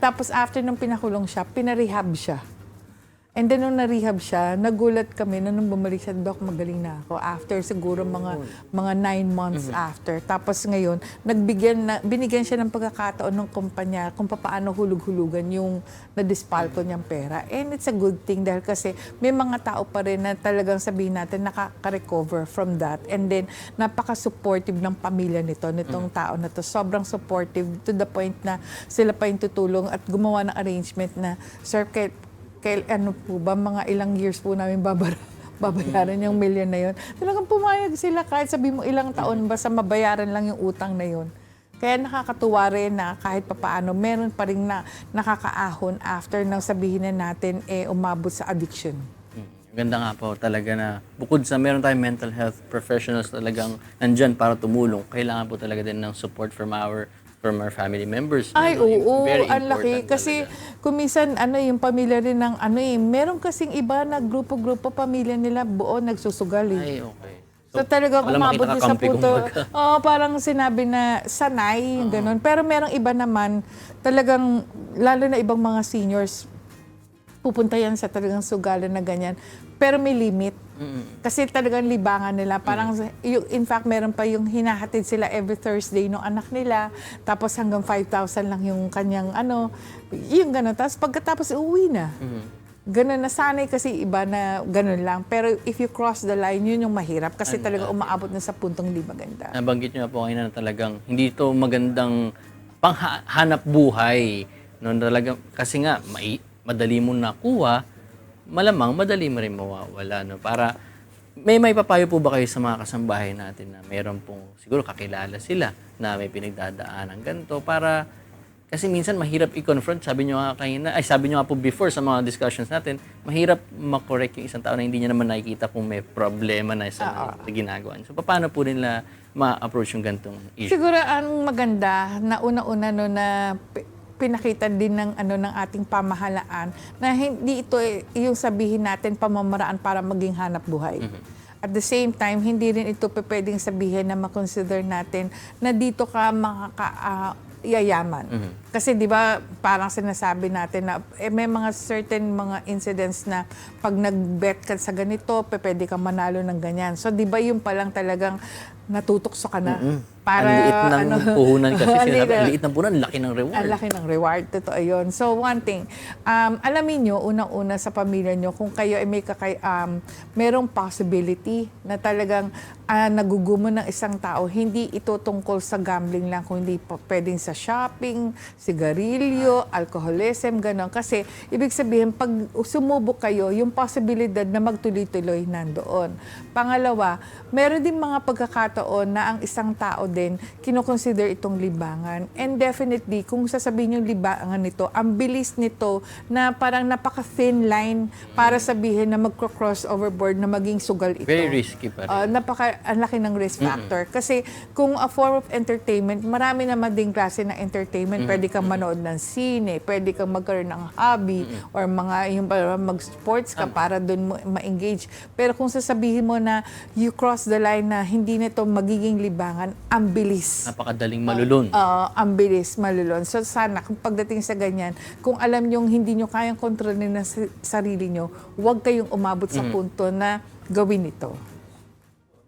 S12: Tapos after nung pinakulong siya, pinarehab siya. And then nung na-rehab siya, nagulat kami na nung bumalik siya, Doc, magaling na ako. After siguro mga 9 months after. Tapos ngayon, binigyan siya ng pagkakataon ng kumpanya kung paano hulug-hulugan yung na-dispalko niyang pera. And it's a good thing dahil kasi may mga tao pa rin na talagang sabihin natin nakaka-recover from that. And then, napaka-supportive ng pamilya nitong tao na to. Sobrang supportive to the point na sila pa yung tutulong at gumawa ng arrangement na, Sir, ano po ba, mga ilang years po namin babayaran yung million na yun. Talagang pumayag sila kahit sabi mo ilang taon, basta mabayaran lang yung utang na yun. Kaya nakakatuwa rin na kahit papaano, meron pa rin na nakakaahon after nang sabihin na natin umabot sa addiction.
S5: Ganda nga po talaga na bukod sa meron tayong mental health professionals talagang nandyan para tumulong, kailangan po talaga din ng support from our family members.
S12: Ay, oo,
S5: Very
S12: ang laki.
S5: important
S12: Kasi kumisan, yung pamilya rin ng meron kasing iba na grupo-grupo pamilya nila buo nagsusugal eh.
S5: Ay, okay.
S12: So talagang
S5: walang
S12: umabot din sa
S5: makita kakampi,
S12: punto.
S5: kumbaga.
S12: Parang sinabi na sanay, yung ganun. Pero merong iba naman, talagang, lalo na ibang mga seniors, pupunta yan sa talagang sugalan na ganyan. Pero may limit. Kasi talagang libangan nila. Parang, in fact, meron pa yung hinahatid sila every Thursday ng anak nila. Tapos hanggang 5,000 lang yung kanyang yung gano'n. Tapos pagkatapos, uwi na. Ganun, nasanay kasi iba na ganun lang. Pero if you cross the line, yun yung mahirap. Kasi talaga umaabot na sa puntong di maganda.
S5: Nabanggit niyo na po kayo na talagang hindi ito magandang panghanap buhay. No, talagang, kasi nga, madali mo nakuha, malamang madali mo rin mawawala. No? Para, may papayo po ba kayo sa mga kasambahay natin na meron pong, siguro kakilala sila na may pinagdadaanan ganito para, kasi minsan mahirap i-confront, sabi nyo nga po before sa mga discussions natin, mahirap makorek yung isang tao na hindi niya naman nakikita kung may problema na sa ginagawa niya. So, paano po nila ma-approach yung gantong issue?
S12: Siguro ang maganda na una-una na pinakita din ng ng ating pamahalaan na hindi ito yung sabihin natin pamamaraan para maging hanap buhay. At the same time, hindi rin ito pwedeng sabihin na makonsider natin na dito ka yayaman. Kasi 'di ba, parang sinasabi natin na may mga certain mga incidents na pag nag-bet ka sa ganito, pwede kang manalo ng ganyan. So 'di ba yung palang talagang natutokso ka na. Para
S5: ang liit ng puhunan kasi sinasabi, ang liit ng puhunan, laki ng reward.
S12: Ang laki ng reward, totoo yun. So one thing, alamin nyo, unang-una sa pamilya nyo, kung kayo ay merong possibility na talagang nagugumo ng isang tao, hindi ito tungkol sa gambling lang, kung hindi pwedeng sa shopping, sigarilyo, alcoholism, gano'n. Kasi ibig sabihin, pag sumubok kayo, yung posibilidad na magtuloy-tuloy nandoon. Pangalawa, meron din mga pagkakataon na ang isang tao din kinoconsider itong libangan. And definitely, kung sasabihin yung libangan nito, ang bilis nito na parang napaka-thin line para sabihin na magko-cross overboard na maging sugal ito.
S5: Very risky pa rin.
S12: Ang laki ng risk factor. Kasi kung a form of entertainment, marami naman ding klase ng entertainment. Pwede kang manood ng sine, pwede kang magkaroon ng hobby, or mag-sports ka para doon mo ma-engage. Pero kung sasabihin mo na you cross the line na hindi nito magiging libangan, ang bilis.
S5: Napakadaling malulun.
S12: Ang bilis malulun. So sana, kung pagdating sa ganyan, kung alam nyong hindi nyo kayang kontrolin ng sarili nyo, huwag kayong umabot sa punto na gawin ito.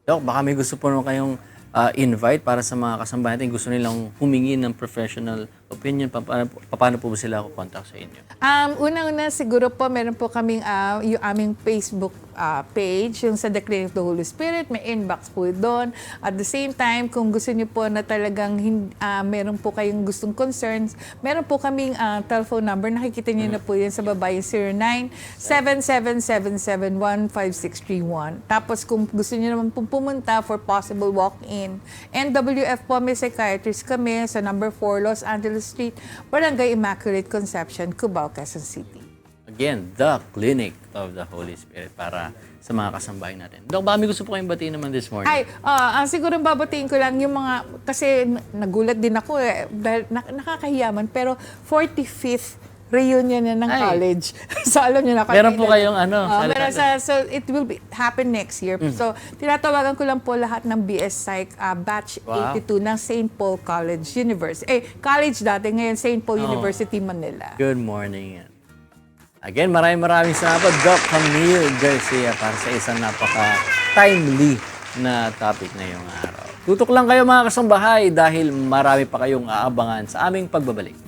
S5: Dok, baka may gusto po kayong invite para sa mga kasambahay natin, gusto nilang humingi ng professional opinion, paano po ba sila contact sa inyo?
S12: Unang-una siguro po, meron po kaming yung aming Facebook page, yung sa The Clinic of the Holy Spirit, may inbox po doon. At the same time, kung gusto niyo po na talagang meron po kayong gustong concerns, meron po kaming telephone number, nakikita niyo na po yan sa baba, yung 0977771561. Tapos kung gusto niyo naman po pumunta for possible walk-in, NWF po, may psychiatrist kami sa number 4 Los Angeles Street, Barangay Immaculate Conception, Cubao, Quezon City.
S5: Again, The Clinic of the Holy Spirit para sa mga kasambahay natin. Dok, baka may gusto po kayong batiin naman this morning?
S12: Siguro babatiin ko lang yung mga, kasi nagulat din ako dahil nakakahiyaman, pero 45th reunion na ng college. So alam niyo na.
S5: Meron po kayong
S12: so it will happen next year. So tinatawagan ko lang po lahat ng BS Psych batch 82 ng St. Paul College University. College dati, ngayon St. Paul University, Manila.
S5: Good morning. Again, maraming salamat, Doc Camille Garcia, para sa isang napaka-timely na topic ngayong araw. Tutok lang kayo mga kasambahay dahil marami pa kayong aabangan sa aming pagbabalik.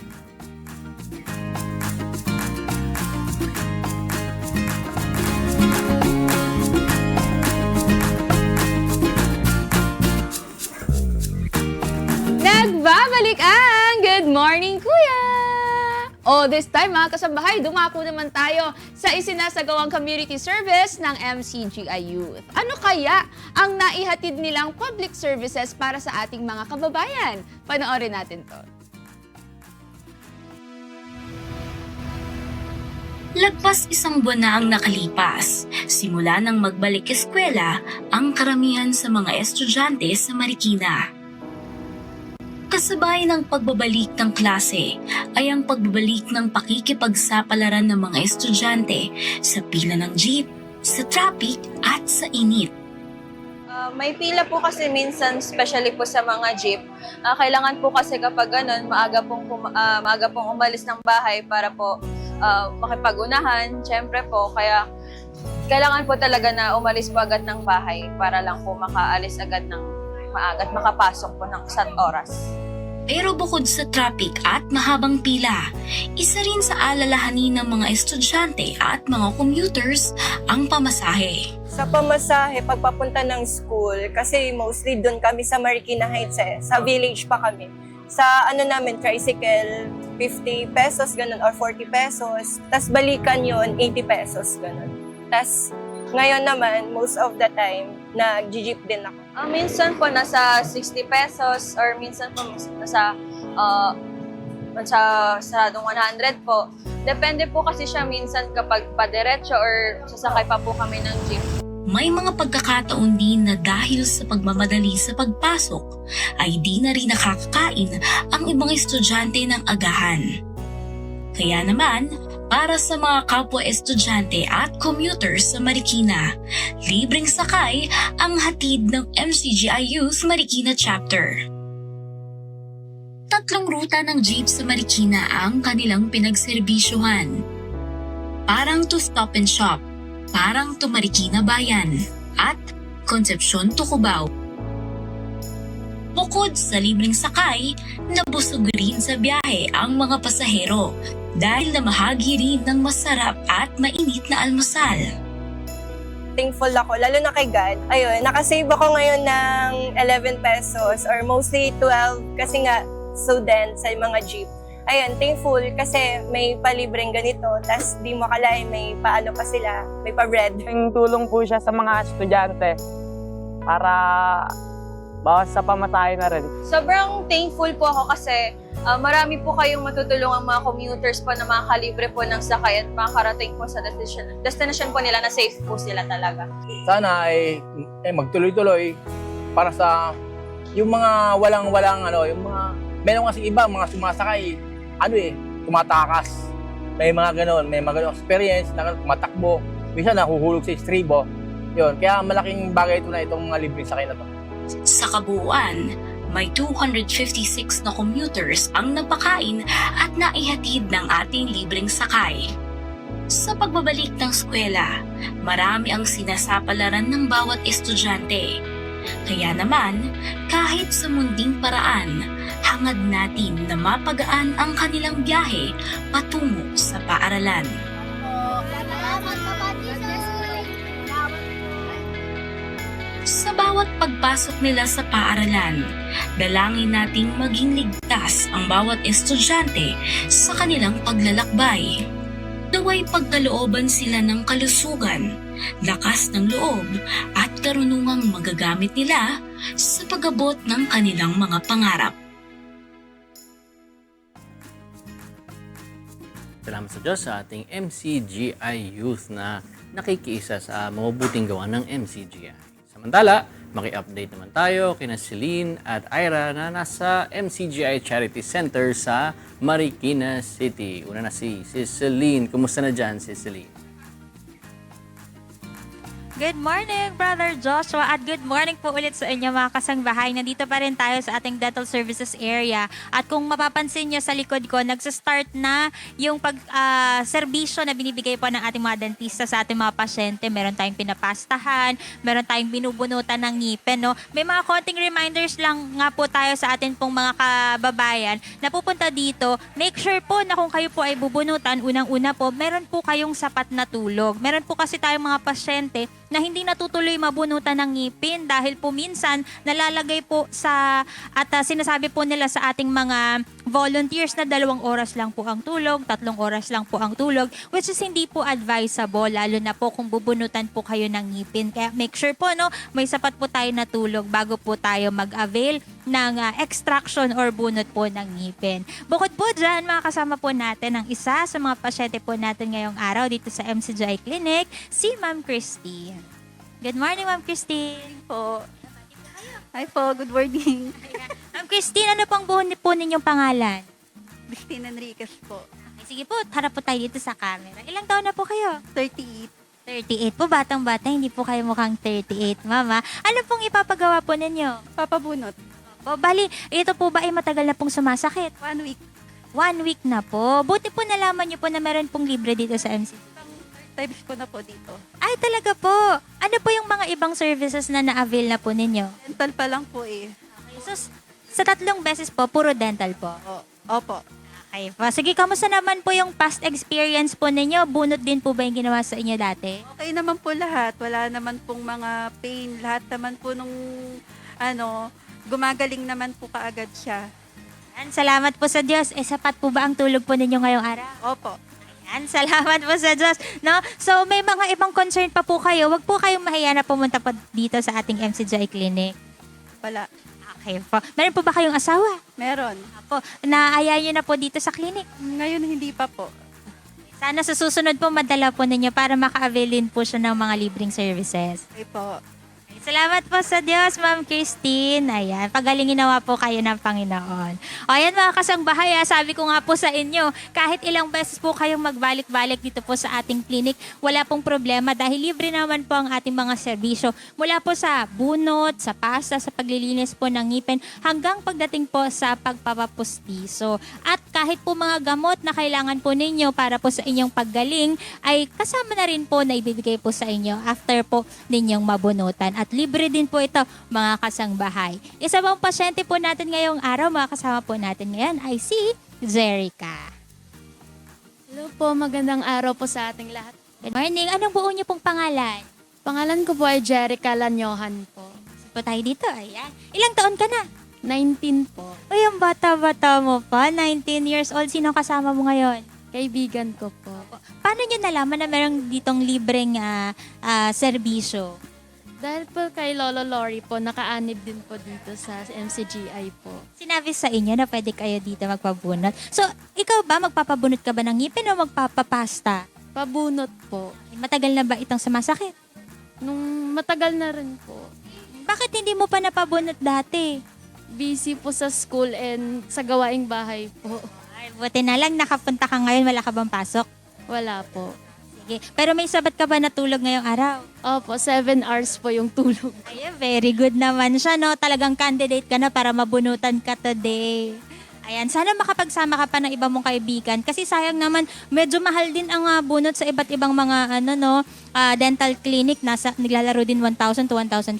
S2: Nagbabalik ang Good Morning Kuya! This time mga kasambahay, dumako naman tayo sa isinasagawang community service ng MCGI Youth. Ano kaya ang naihatid nilang public services para sa ating mga kababayan? Panoorin natin to.
S13: Lagpas isang buwan na ang nakalipas, simula nang magbalik eskwela ang karamihan sa mga estudyante sa Marikina. Kasabay ng pagbabalik ng klase ay ang pagbabalik ng pakikipagsapalaran ng mga estudyante sa pila ng jeep, sa traffic at sa init.
S14: May pila po kasi minsan, especially po sa mga jeep. Kailangan po kasi kapag ganun, maaga pong umalis ng bahay para po makipag-unahan, syempre po. Kaya kailangan po talaga na umalis po agad ng bahay para lang po makaalis agad ng maaga at makapasok po ng isang oras.
S13: Pero bukod sa traffic at mahabang pila, isa rin sa alalahanin ng mga estudyante at mga commuters ang pamasahe.
S14: Sa pamasahe, pagpapunta ng school, kasi mostly doon kami sa Marikina Heights sa village pa kami. Sa namin, tricycle, 50 pesos, ganun, or 40 pesos. Tapos balikan yon 80 pesos, ganun. Tapos ngayon naman, most of the time, nag-jeep din ako. Minsan po nasa 60 pesos or minsan po nasa saradong 100 po. Depende po kasi siya minsan kapag padiretso or sasakay pa po kami ng jeep.
S13: May mga pagkakataon din na dahil sa pagmamadali sa pagpasok ay di na rin nakakakain ang ibang estudyante ng agahan. Kaya naman, para sa mga kapwa estudyante at commuters sa Marikina, libreng sakay ang hatid ng MCGI Youth Marikina Chapter. 3 ruta ng jeep sa Marikina ang kanilang pinagserbisyuhan. Parang to Stop and Shop, Parang to Marikina Bayan, at Concepcion to Cubao. Bukod sa libreng sakay, nabusog rin sa biyahe ang mga pasahero dahil namahagi rin ng masarap at mainit na almusal.
S14: Thankful ako, lalo na kay God. Ayun, nakasave ako ngayon ng 11 pesos or mostly 12 kasi nga student sa mga jeep. Ayun, thankful kasi may palibreng ganito, tas di mo akalain may paano pa sila, may pa-bread.
S15: Yung tulong po siya sa mga estudyante para bawas sa pamasahe na rin.
S14: Sobrang thankful po ako kasi marami po kayong matutulungang mga commuters po na makakalibre po ng sakay at makakarating po sa destination po nila na safe po sila talaga.
S15: Sana ay magtuloy-tuloy para sa yung mga walang yung mga meron kasi iba mga sumasakay tumatakas. May mga ganun experience na tumatakbo. Minsan nahuhulog sa istribo. Yun, kaya malaking bagay ito na itong mga libreng sakay na to.
S13: Sa kabuuan, may 256 na commuters ang napakain at naihatid ng ating libreng sakay. Sa pagbabalik ng eskwela, marami ang sinasapalaran ng bawat estudyante. Kaya naman, kahit sa munding paraan, hangad natin na mapagaan ang kanilang biyahe patungo sa paaralan. Sa bawat pagpasok nila sa paaralan, dalangin nating maging ligtas ang bawat estudyante sa kanilang paglalakbay. Naway pagkalooban sila ng kalusugan, lakas ng loob at karunungang magagamit nila sa pag-abot ng kanilang mga pangarap.
S5: Salamat sa Diyos sa ating MCGI Youth na nakikiisa sa mabubuting gawa ng MCGI. Samantala, maki-update naman tayo kina Celine at Ira na nasa MCGI Charity Center sa Marikina City. Una na si Celine. Kumusta na dyan, si Celine?
S6: Good morning, Brother Joshua, at good morning po ulit sa inyo mga kasangbahay. Nandito pa rin tayo sa ating dental services area. At kung mapapansin nyo sa likod ko, nagsastart na yung serbisyo na binibigay po ng ating mga dentista sa ating mga pasyente. Meron tayong pinapastahan, meron tayong binubunutan ng ngipin. No? May mga konting reminders lang nga po tayo sa atin pong mga kababayan na pupunta dito. Make sure po na kung kayo po ay bubunutan, unang-una po, meron po kayong sapat na tulog. Meron po kasi tayong mga pasyente na hindi natutuloy mabunutan ng ngipin dahil po minsan nalalagay po sinasabi po nila sa ating mga volunteers na 2 oras lang po ang tulog, 3 oras lang po ang tulog, which is hindi po advisable, lalo na po kung bubunutan po kayo ng ngipin. Kaya make sure po may sapat po tayo na tulog bago po tayo mag-avail ng extraction or bunot po ng ngipin. Bukod po dyan, makakasama po natin ang isa sa mga pasyente po natin ngayong araw dito sa MCGI Clinic, si Ma'am Christine. Good morning, Ma'am Christine.
S16: Po. Hi po, good morning.
S6: Ma'am Christine, ano pong buhunit po ninyong pangalan?
S16: Christine Enriquez po.
S6: Okay, sige po, harap po tayo dito sa camera. Ilang taon na po kayo?
S16: 38.
S6: 38 po, batang-bata, hindi po kayo mukhang 38, Mama. Ano pong ipapagawa po ninyo?
S16: Papabunot.
S6: O, bali, ito po ba ay matagal na pong sumasakit?
S16: 1 week.
S6: 1 week na po. Buti po nalaman niyo po na meron pong libre dito sa MC.
S16: Times ko na po dito.
S6: Ay, talaga po. Ano po yung mga ibang services na na-avail na po ninyo?
S16: Dental pa lang po eh.
S6: Okay, so, sa 3 beses po, puro dental po?
S16: Opo.
S6: Okay po. Sige, kamusta naman po yung past experience po ninyo? Bunot din po ba yung ginawa sa inyo dati?
S16: Okay naman po lahat. Wala naman pong mga pain. Lahat naman po nung gumagaling naman po kaagad siya.
S6: Salamat po sa Diyos. Sapat po ba ang tulog po ninyo ngayong araw?
S16: Opo.
S6: Salamat po sa Diyos. No? So, may mga ibang concern pa po kayo. Huwag po kayong mahiya na pumunta po dito sa ating MCGI Clinic.
S16: Wala.
S6: Okay po. Meron po ba kayong asawa?
S16: Meron.
S6: Apo, naaya nyo na po dito sa clinic?
S16: Ngayon hindi pa po.
S6: Sana sa susunod po madala po ninyo para maka-availin po siya ng mga libreng services.
S16: Okay po.
S6: Salamat po sa Diyos, Ma'am Christine. Ayan, pagalingin nawa po kayo ng Panginoon. O ayan mga kasangbahay, sabi ko nga po sa inyo, kahit ilang beses po kayong magbalik-balik dito po sa ating clinic, wala pong problema dahil libre naman po ang ating mga serbisyo. Mula po sa bunot, sa pasta, sa paglilinis po ng ngipin, hanggang pagdating po sa pagpapapustiso. At kahit po mga gamot na kailangan po ninyo para po sa inyong paggaling, ay kasama na rin po na ibibigay po sa inyo after po ninyong mabunutan. At libre din po ito, mga kasangbahay. Isa pong pasyente po natin ngayong araw, mga kasama po natin ngayon ay si Jerica.
S17: Hello po, magandang araw po sa ating lahat.
S6: Good morning. Anong buo niyo pong pangalan?
S17: Pangalan ko po ay Jerica Lanyohan po.
S6: Isa po tayo dito, ayan. Ilang taon ka na?
S17: 19 po.
S6: Uy, ang bata-bata mo pa, 19 years old. Sino kasama mo ngayon?
S17: Kaibigan ko po.
S6: Paano niyo nalaman na merong ditong libreng serbisyo?
S17: Dahil po kay Lolo Lori po, nakaanib din po dito sa MCGI po.
S6: Sinabi sa inyo na pwede kayo dito magpabunot. So, ikaw ba, magpapabunot ka ba ng ngipin o magpapapasta?
S17: Pabunot po.
S6: Matagal na ba itong sumasakit?
S17: Nung matagal na rin po.
S6: Bakit hindi mo pa napabunot dati?
S17: Busy po sa school and sa gawaing bahay po.
S6: Ay, buti na lang nakapunta ka ngayon, wala ka bang pasok?
S17: Wala po.
S6: Pero may sabat ka ba na tulog ngayong araw?
S17: Opo, 7 hours po yung tulog.
S6: Ay, very good naman siya, no? Talagang candidate ka na para mabunutan ka today. Ayan, sana makapagsama ka pa ng iba mong kaibigan. Kasi sayang naman, medyo mahal din ang bunot sa iba't ibang mga dental clinic. Naglalaro din 1,000 to 1,500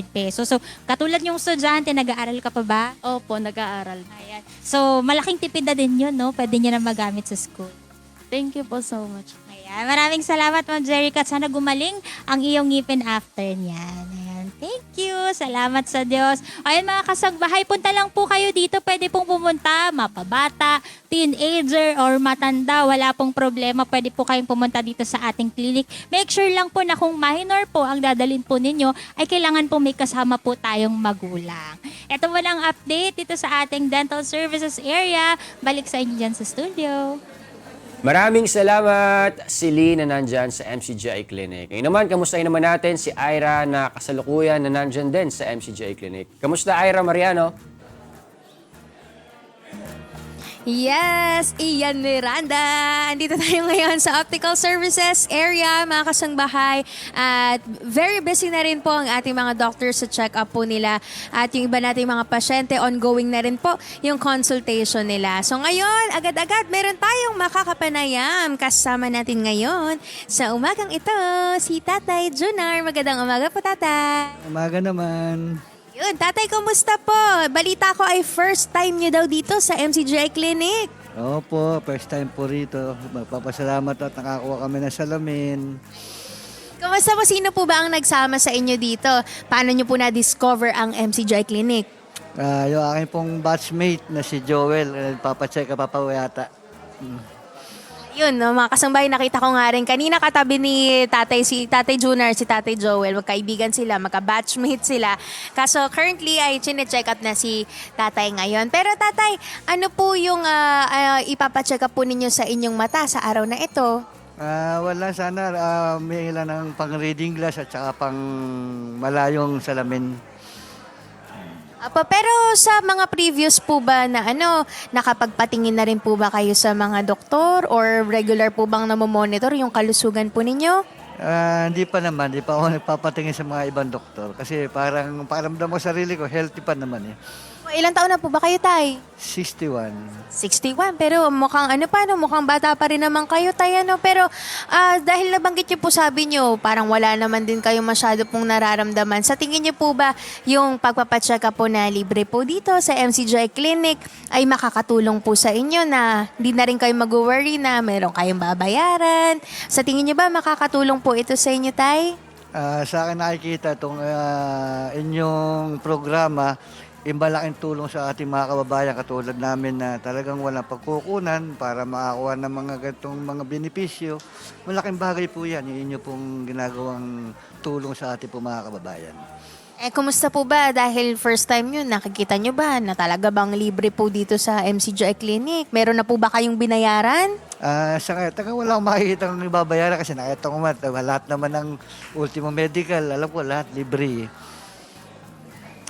S6: pesos. So, katulad yung estudyante, nag-aaral ka pa ba?
S17: Opo, nag-aaral.
S6: Ayan. So, malaking tipid na din yun, no? Pwede nyo na magamit sa school.
S17: Thank you po so much.
S6: Ayan, maraming salamat, Ma'am Jerica. Sana gumaling ang iyong ngipin after niyan. Ayan, thank you. Salamat sa Diyos. Ayan, mga kasagbahay, punta lang po kayo dito. Pwede pong pumunta, mapabata, teenager, or matanda. Wala pong problema. Pwede po kayong pumunta dito sa ating clinic. Make sure lang po na kung minor po ang dadalhin po ninyo, ay kailangan po may kasama po tayong magulang. Ito mo lang update dito sa ating dental services area. Balik sa inyo dyan sa studio.
S1: Maraming salamat, Celine na nandyan sa MCGI Clinic. Ngayon naman, kamustahin naman natin si Ira na kasalukuyan na nandyan din sa MCGI Clinic. Kamusta, Ira Mariano?
S3: Yes, Ian Miranda. Andito tayo ngayon sa Optical Services area, mga kasangbahay. At very busy na rin po ang ating mga doctors sa check-up po nila. At yung iba nating mga pasyente, ongoing na rin po yung consultation nila. So ngayon, agad-agad, meron tayong makakapanayam. Kasama natin ngayon sa umagang ito, si Tatay Junar. Magandang umaga po, Tatay.
S18: Umaga naman.
S3: Yun, Tatay, kumusta po? Balita ko ay first time niyo daw dito sa MCGI Clinic.
S18: Opo, first time po rito. Magpapasalamat at nakakuha kami ng salamin.
S3: Kumusta po? Sino po ba ang nagsama sa inyo dito? Paano niyo po na-discover ang MCGI Clinic?
S18: Yung aking pong batchmate na si Joel, papacheck ka papawayata.
S3: Yun, no, mga kasambay, nakita ko nga rin. Kanina katabi ni Tatay, si Tatay Junar, si Tatay Joel. Magkaibigan sila, magka-batchmate sila. Kaso currently ay chine-check up na si Tatay ngayon. Pero Tatay, ano po yung ipapacheck up po ninyo sa inyong mata sa araw na ito?
S18: Wala sana, may ilan ng pang reading glass at saka pang malayong salamin.
S3: Pero sa mga previous po ba na nakapagpatingin na rin po ba kayo sa mga doktor or regular po bang namomonitor yung kalusugan po ninyo?
S18: Hindi pa naman, hindi pa ako nagpapatingin sa mga ibang doktor kasi parang pakiramdam ko sarili ko, healthy pa naman eh.
S3: Ilang taon na po ba kayo, Tay?
S18: 61.
S3: 61, pero mukhang mukhang bata pa rin naman kayo, Tay, Pero dahil nabanggit niyo po, sabi niyo, parang wala naman din kayo masyado pong nararamdaman. Sa tingin niyo po ba yung pagpapacheck up po na libre po dito sa MCGI Clinic ay makakatulong po sa inyo na hindi na rin kayo mag-worry na meron kayong babayaran? Sa tingin niyo ba makakatulong po ito sa inyo, Tay?
S18: Sa akin nakikita itong inyong programa, malaking tulong sa ating mga kababayan katulad namin na talagang walang pagkukunan para makakuha ng mga ganitong mga benepisyo. Malaking bagay po yan, yung inyo pong ginagawang tulong sa ating mga kababayan.
S3: Kumusta po ba? Dahil first time yun, nakikita nyo ba na talaga bang libre po dito sa MCGI Clinic? Meron na po ba kayong binayaran?
S18: Sa kaya, wala akong makikita ng ibabayaran kasi nakita ko lahat naman ng ultimo medical, alam ko lahat libre.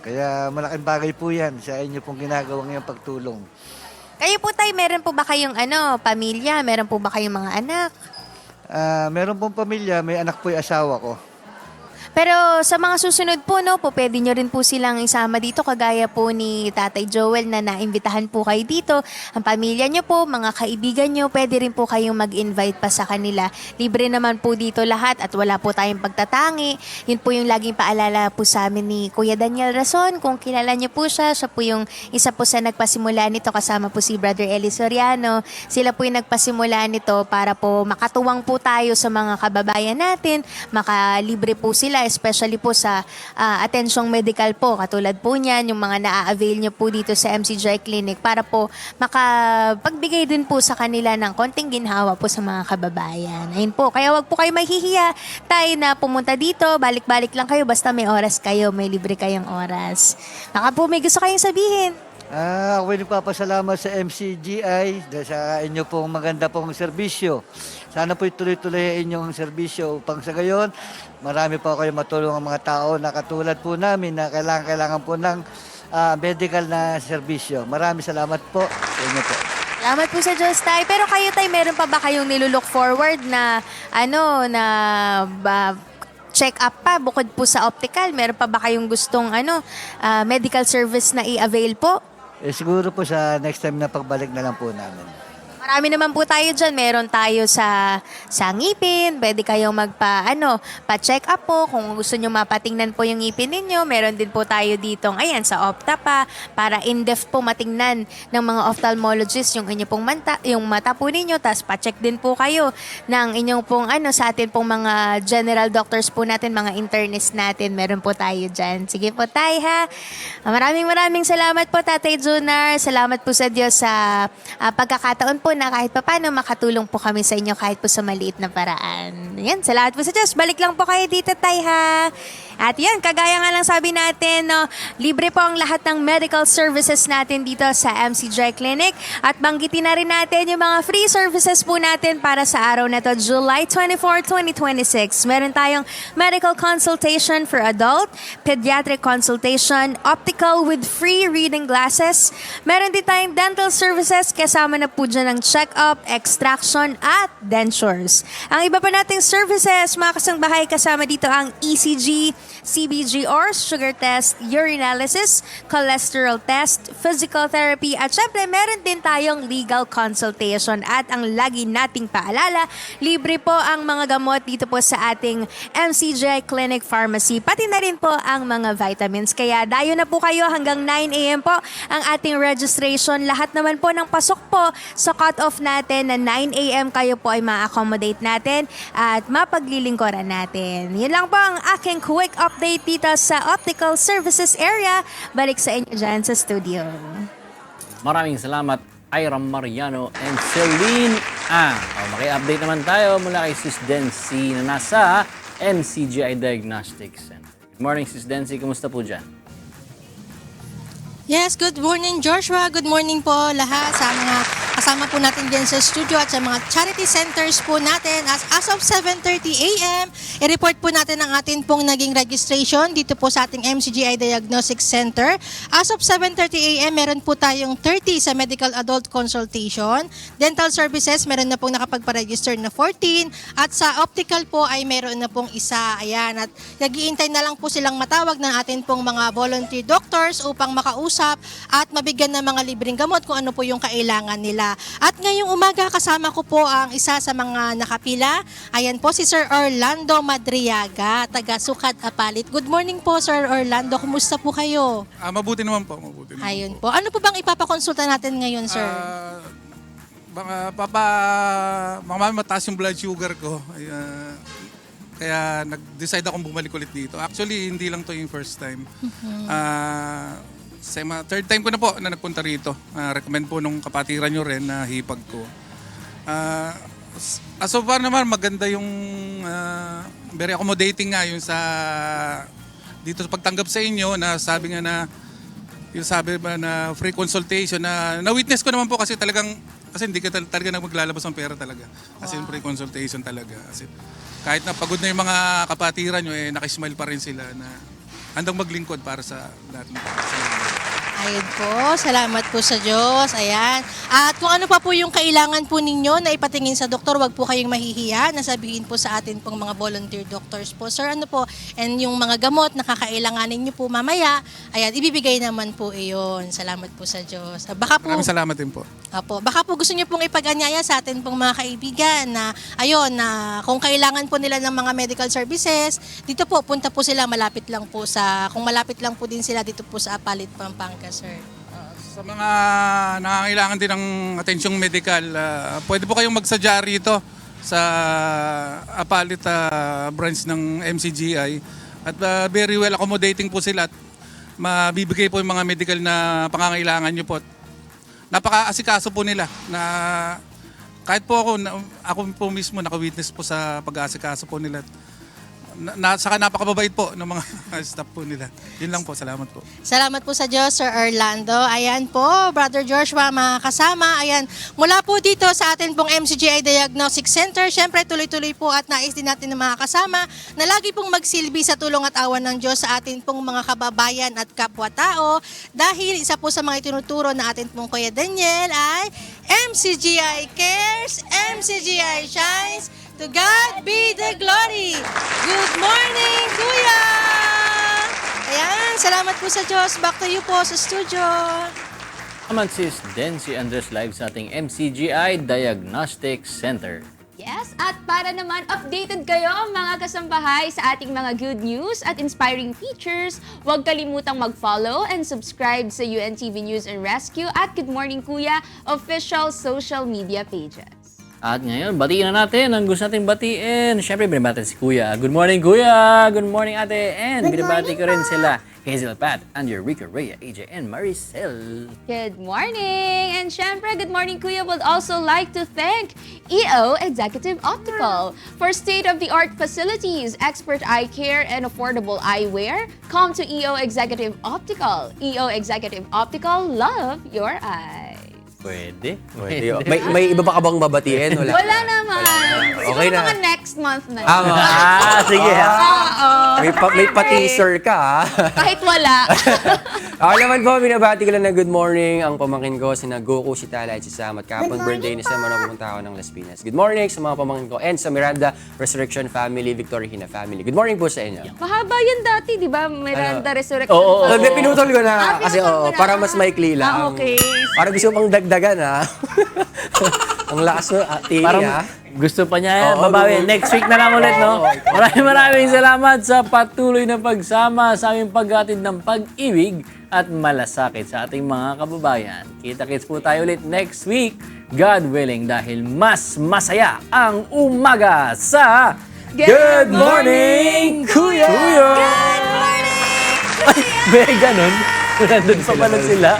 S18: Kaya malaking bagay po yan sa inyo pong ginagawang yung pagtulong.
S3: Kayo po, Tay, meron po ba kayong pamilya? Meron po ba kayong mga anak?
S18: Meron pong pamilya, may anak po yung asawa ko.
S3: Pero sa mga susunod po, pwede nyo rin po silang isama dito kagaya po ni Tatay Joel na naimbitahan po kayo dito. Ang pamilya nyo po, mga kaibigan nyo, pwede rin po kayong mag-invite pa sa kanila. Libre naman po dito lahat at wala po tayong pagtatangi. Yun po yung laging paalala po sa amin ni Kuya Daniel Rason. Kung kilala nyo po siya po yung isa po sa nagpasimula nito kasama po si Brother Eli Soriano. Sila po yung nagpasimula nito para po makatuwang po tayo sa mga kababayan natin, makalibre po sila especially po sa atensyong medical po. Katulad po niyan, yung mga na-avail nyo po dito sa MCGI Clinic para po makapagbigay din po sa kanila ng konting ginhawa po sa mga kababayan. Ayun po, kaya wag po kayo mahihiya tayo na pumunta dito, balik-balik lang kayo basta may oras kayo, may libre kayong oras. Baka po may gusto kayong sabihin.
S18: Ako nagpapasalamat sa MCGI dahil sa inyo pong maganda pong serbisyo. Sana po ituloy-tuloy inyong serbisyo upang sa gayon, marami po kayo matulong ang mga tao na katulad po namin na kailangan po ng medical na serbisyo. Maraming salamat po sa inyo po.
S3: Salamat po sa Diyos, Tay. Pero kayo, Tay, meron pa ba kayong nilulook forward na check up pa bukod po sa optical? Meron pa ba kayong gustong medical service na i-avail po?
S18: Siguro po sa next time na pagbalik na lang po namin.
S3: Marami naman po tayo dyan. Meron tayo sa ngipin. Pwede kayong pa-check up po. Kung gusto nyo mapatingnan po yung ngipin ninyo, meron din po tayo dito sa Opta pa para in-depth po matingnan ng mga ophthalmologists yung inyo pong yung mata po ninyo. Tapos pa-check din po kayo ng inyong pong sa atin pong mga general doctors po natin, mga internist natin. Meron po tayo dyan. Sige po, Tay, ha? Maraming salamat po, Tatay Junar. Salamat po sa Diyos sa pagkakataon po na kahit paano makatulong po kami sa inyo kahit po sa maliit na paraan. Yan, salamat po sa Diyos. Balik lang po kayo dito, Tay, ha? At yan, kagaya nga lang sabi natin, no, libre po ang lahat ng medical services natin dito sa MC Dry Clinic. At banggitin na rin natin yung mga free services po natin para sa araw na to, July 24, 2026. Meron tayong medical consultation for adult, pediatric consultation, optical with free reading glasses. Meron din tayong dental services, kasama na po dyan ng check-up, extraction, at dentures. Ang iba pa nating services, mga kasangbahay, kasama dito ang ECG, CBG or sugar test, urinalysis, cholesterol test, physical therapy, at syempre meron din tayong legal consultation. At ang lagi nating paalala, libre po ang mga gamot dito po sa ating MCGI Clinic Pharmacy, pati na rin po ang mga vitamins. Kaya dayo na po kayo hanggang 9 a.m. po ang ating registration. Lahat naman po ng pasok po sa cut-off natin na 9 a.m. kayo po ay ma-accommodate natin at mapaglilingkuran natin. Yun lang po ang aking quick update dito sa Optical Services area. Balik sa inyo dyan sa studio.
S5: Maraming salamat, Iram Mariano and Celine Ang. Maki-update naman tayo mula kay Sis Dency na nasa MCGI Diagnostics Center. Good morning, Sis Dency. Kumusta po dyan?
S8: Yes, good morning Joshua. Good morning po lahat sa mga kasama po natin dyan sa studio at sa mga charity centers po natin. As of 7:30 a.m., i-report po natin ang atin pong naging registration dito po sa ating MCGI Diagnostic Center. As of 7:30 a.m., meron po tayong 30 sa medical adult consultation. Dental services, meron na pong nakapagpa-register na 14. At sa optical po ay meron na pong isa. Ayan, at nag-iintay na lang po silang matawag ng atin pong mga volunteer doctors upang makausap at mabigyan ng mga libreng gamot kung ano po yung kailangan nila. At ngayong umaga kasama ko po ang isa sa mga nakapila. Ayan po si Sir Orlando Madriaga, taga Sukat Apalit. Good morning po Sir Orlando, kumusta po kayo?
S19: Mabuti naman po, mabuti naman.
S8: Ayun po. Ano po bang ipapakonsulta natin ngayon, sir?
S19: Baka mataas yung blood sugar ko. Kaya nag-decide akong bumalik ulit dito. Actually, hindi lang to yung first time. Third time ko na po na nagpunta rito. Recommend po nung kapatiran nyo rin na hipag ko. So far naman maganda yung very accommodating nga yung sa dito sa pagtanggap sa inyo na sabi nga na yung sabi ba na free consultation na witness ko naman po kasi talagang kasi hindi ka talaga maglalabas ng pera talaga. Kasi yung free consultation talaga. Kasi kahit na pagod na yung mga kapatiran nyo nakismile pa rin sila na handang maglingkod para sa lahat ng
S8: Ayun po, salamat po sa Diyos. Ayan. At kung ano pa po yung kailangan po ninyo na ipatingin sa doktor, wag po kayong mahihiya na sabihin po sa atin pong mga volunteer doctors po. Sir, ano po, and yung mga gamot na kakailanganin nyo po mamaya, ayan, ibibigay naman po iyon. Salamat po sa Diyos. Baka po,
S19: maraming salamat din po.
S8: Apo, baka po gusto niyo pong ipag-anyaya sa atin pong mga kaibigan na ayun na kung kailangan po nila ng mga medical services, dito po punta po sila malapit lang po kung malapit lang po din sila dito po sa Apalit, Pampanga, sir.
S19: Sa mga nangangailangan din ng atensyong medical, pwede po kayong magsadya rito sa Apalit branch ng MCGI at very well accommodating po sila at mabibigay po yung mga medical na pangangailangan nyo po. Napaka-asikaso po nila na kahit po ako po mismo naka-witness po sa pag-aasikaso po nila. Saka napakababait po ng mga staff po nila. Yun lang po, salamat po.
S8: Salamat po sa Diyos, Sir Orlando. Ayan po, Brother Joshua, mga kasama. Ayan, mula po dito sa atin pong MCGI Diagnostic Center, syempre tuloy-tuloy po at nais din natin ng mga kasama na lagi pong magsilbi sa tulong at awan ng Diyos sa atin pong mga kababayan at kapwa-tao. Dahil isa po sa mga itinuturo na atin pong Kuya Daniel ay MCGI Cares, MCGI Shines, to God be the glory. Good morning, Kuya! Ayan, salamat po sa Diyos. Back to you po sa studio.
S5: Naman Sis Dency Andres live sa ating MCGI Diagnostic Center.
S2: Yes, at para naman updated kayo mga kasambahay sa ating mga good news at inspiring features, huwag kalimutang mag-follow and subscribe sa UNTV News and Rescue at Good Morning Kuya official social media pages.
S5: At ngayon, batiin na natin ang gusto natin batiin. Siyempre, binabati si Kuya. Good morning, Kuya! Good morning, ate! And binabati ko rin sila Hazel Pat, and Eureka, Rhea, AJ, and Maricel.
S2: Good morning! And syempre, good morning Kuya would also like to thank EO Executive Optical for state-of-the-art facilities, expert eye care, and affordable eyewear. Come to EO Executive Optical. EO Executive Optical, love your eyes.
S5: Pwede.
S1: May iba ba ka bang babatiin?
S2: Wala naman.
S1: Okay
S2: Siguro
S1: na.
S2: mga next month na.
S5: Sige ha.
S2: Oo.
S1: May pa-teaser ka ha.
S2: Kahit wala.
S1: Ako naman po, binabati ko lang na good morning ang pamangkin ko, sina Goku, si Tala, at si Sam. At kapag birthday ni Sam, pupunta ako ng Las Piñas. Good morning sa mga pamangkin ko and sa Miranda Resurrection Family, Victorina Family. Good morning po sa inyo.
S2: Mahaba yan dati, di ba? Miranda Resurrection.
S1: Oo, pinutol ko na. Kasi
S2: pinutol mo na.
S1: para mas maikli lang.
S2: Okay.
S1: Para gusto pang dagdagan ha. Ang lakas mo, Tini
S5: Parang
S1: ha.
S5: gusto pa niya yan.
S1: Oo,
S5: Babawi. Next week na lang ulit, no? Maraming salamat sa patuloy na pagsama sa aming paghatid ng pag-ibig at malasakit sa ating mga kababayan. Kita-kits po tayo ulit next week, God willing, dahil mas masaya ang umaga sa Good Morning, Kuya!
S3: Good morning!
S5: Ay, may ganun. Nandun pa pala sila.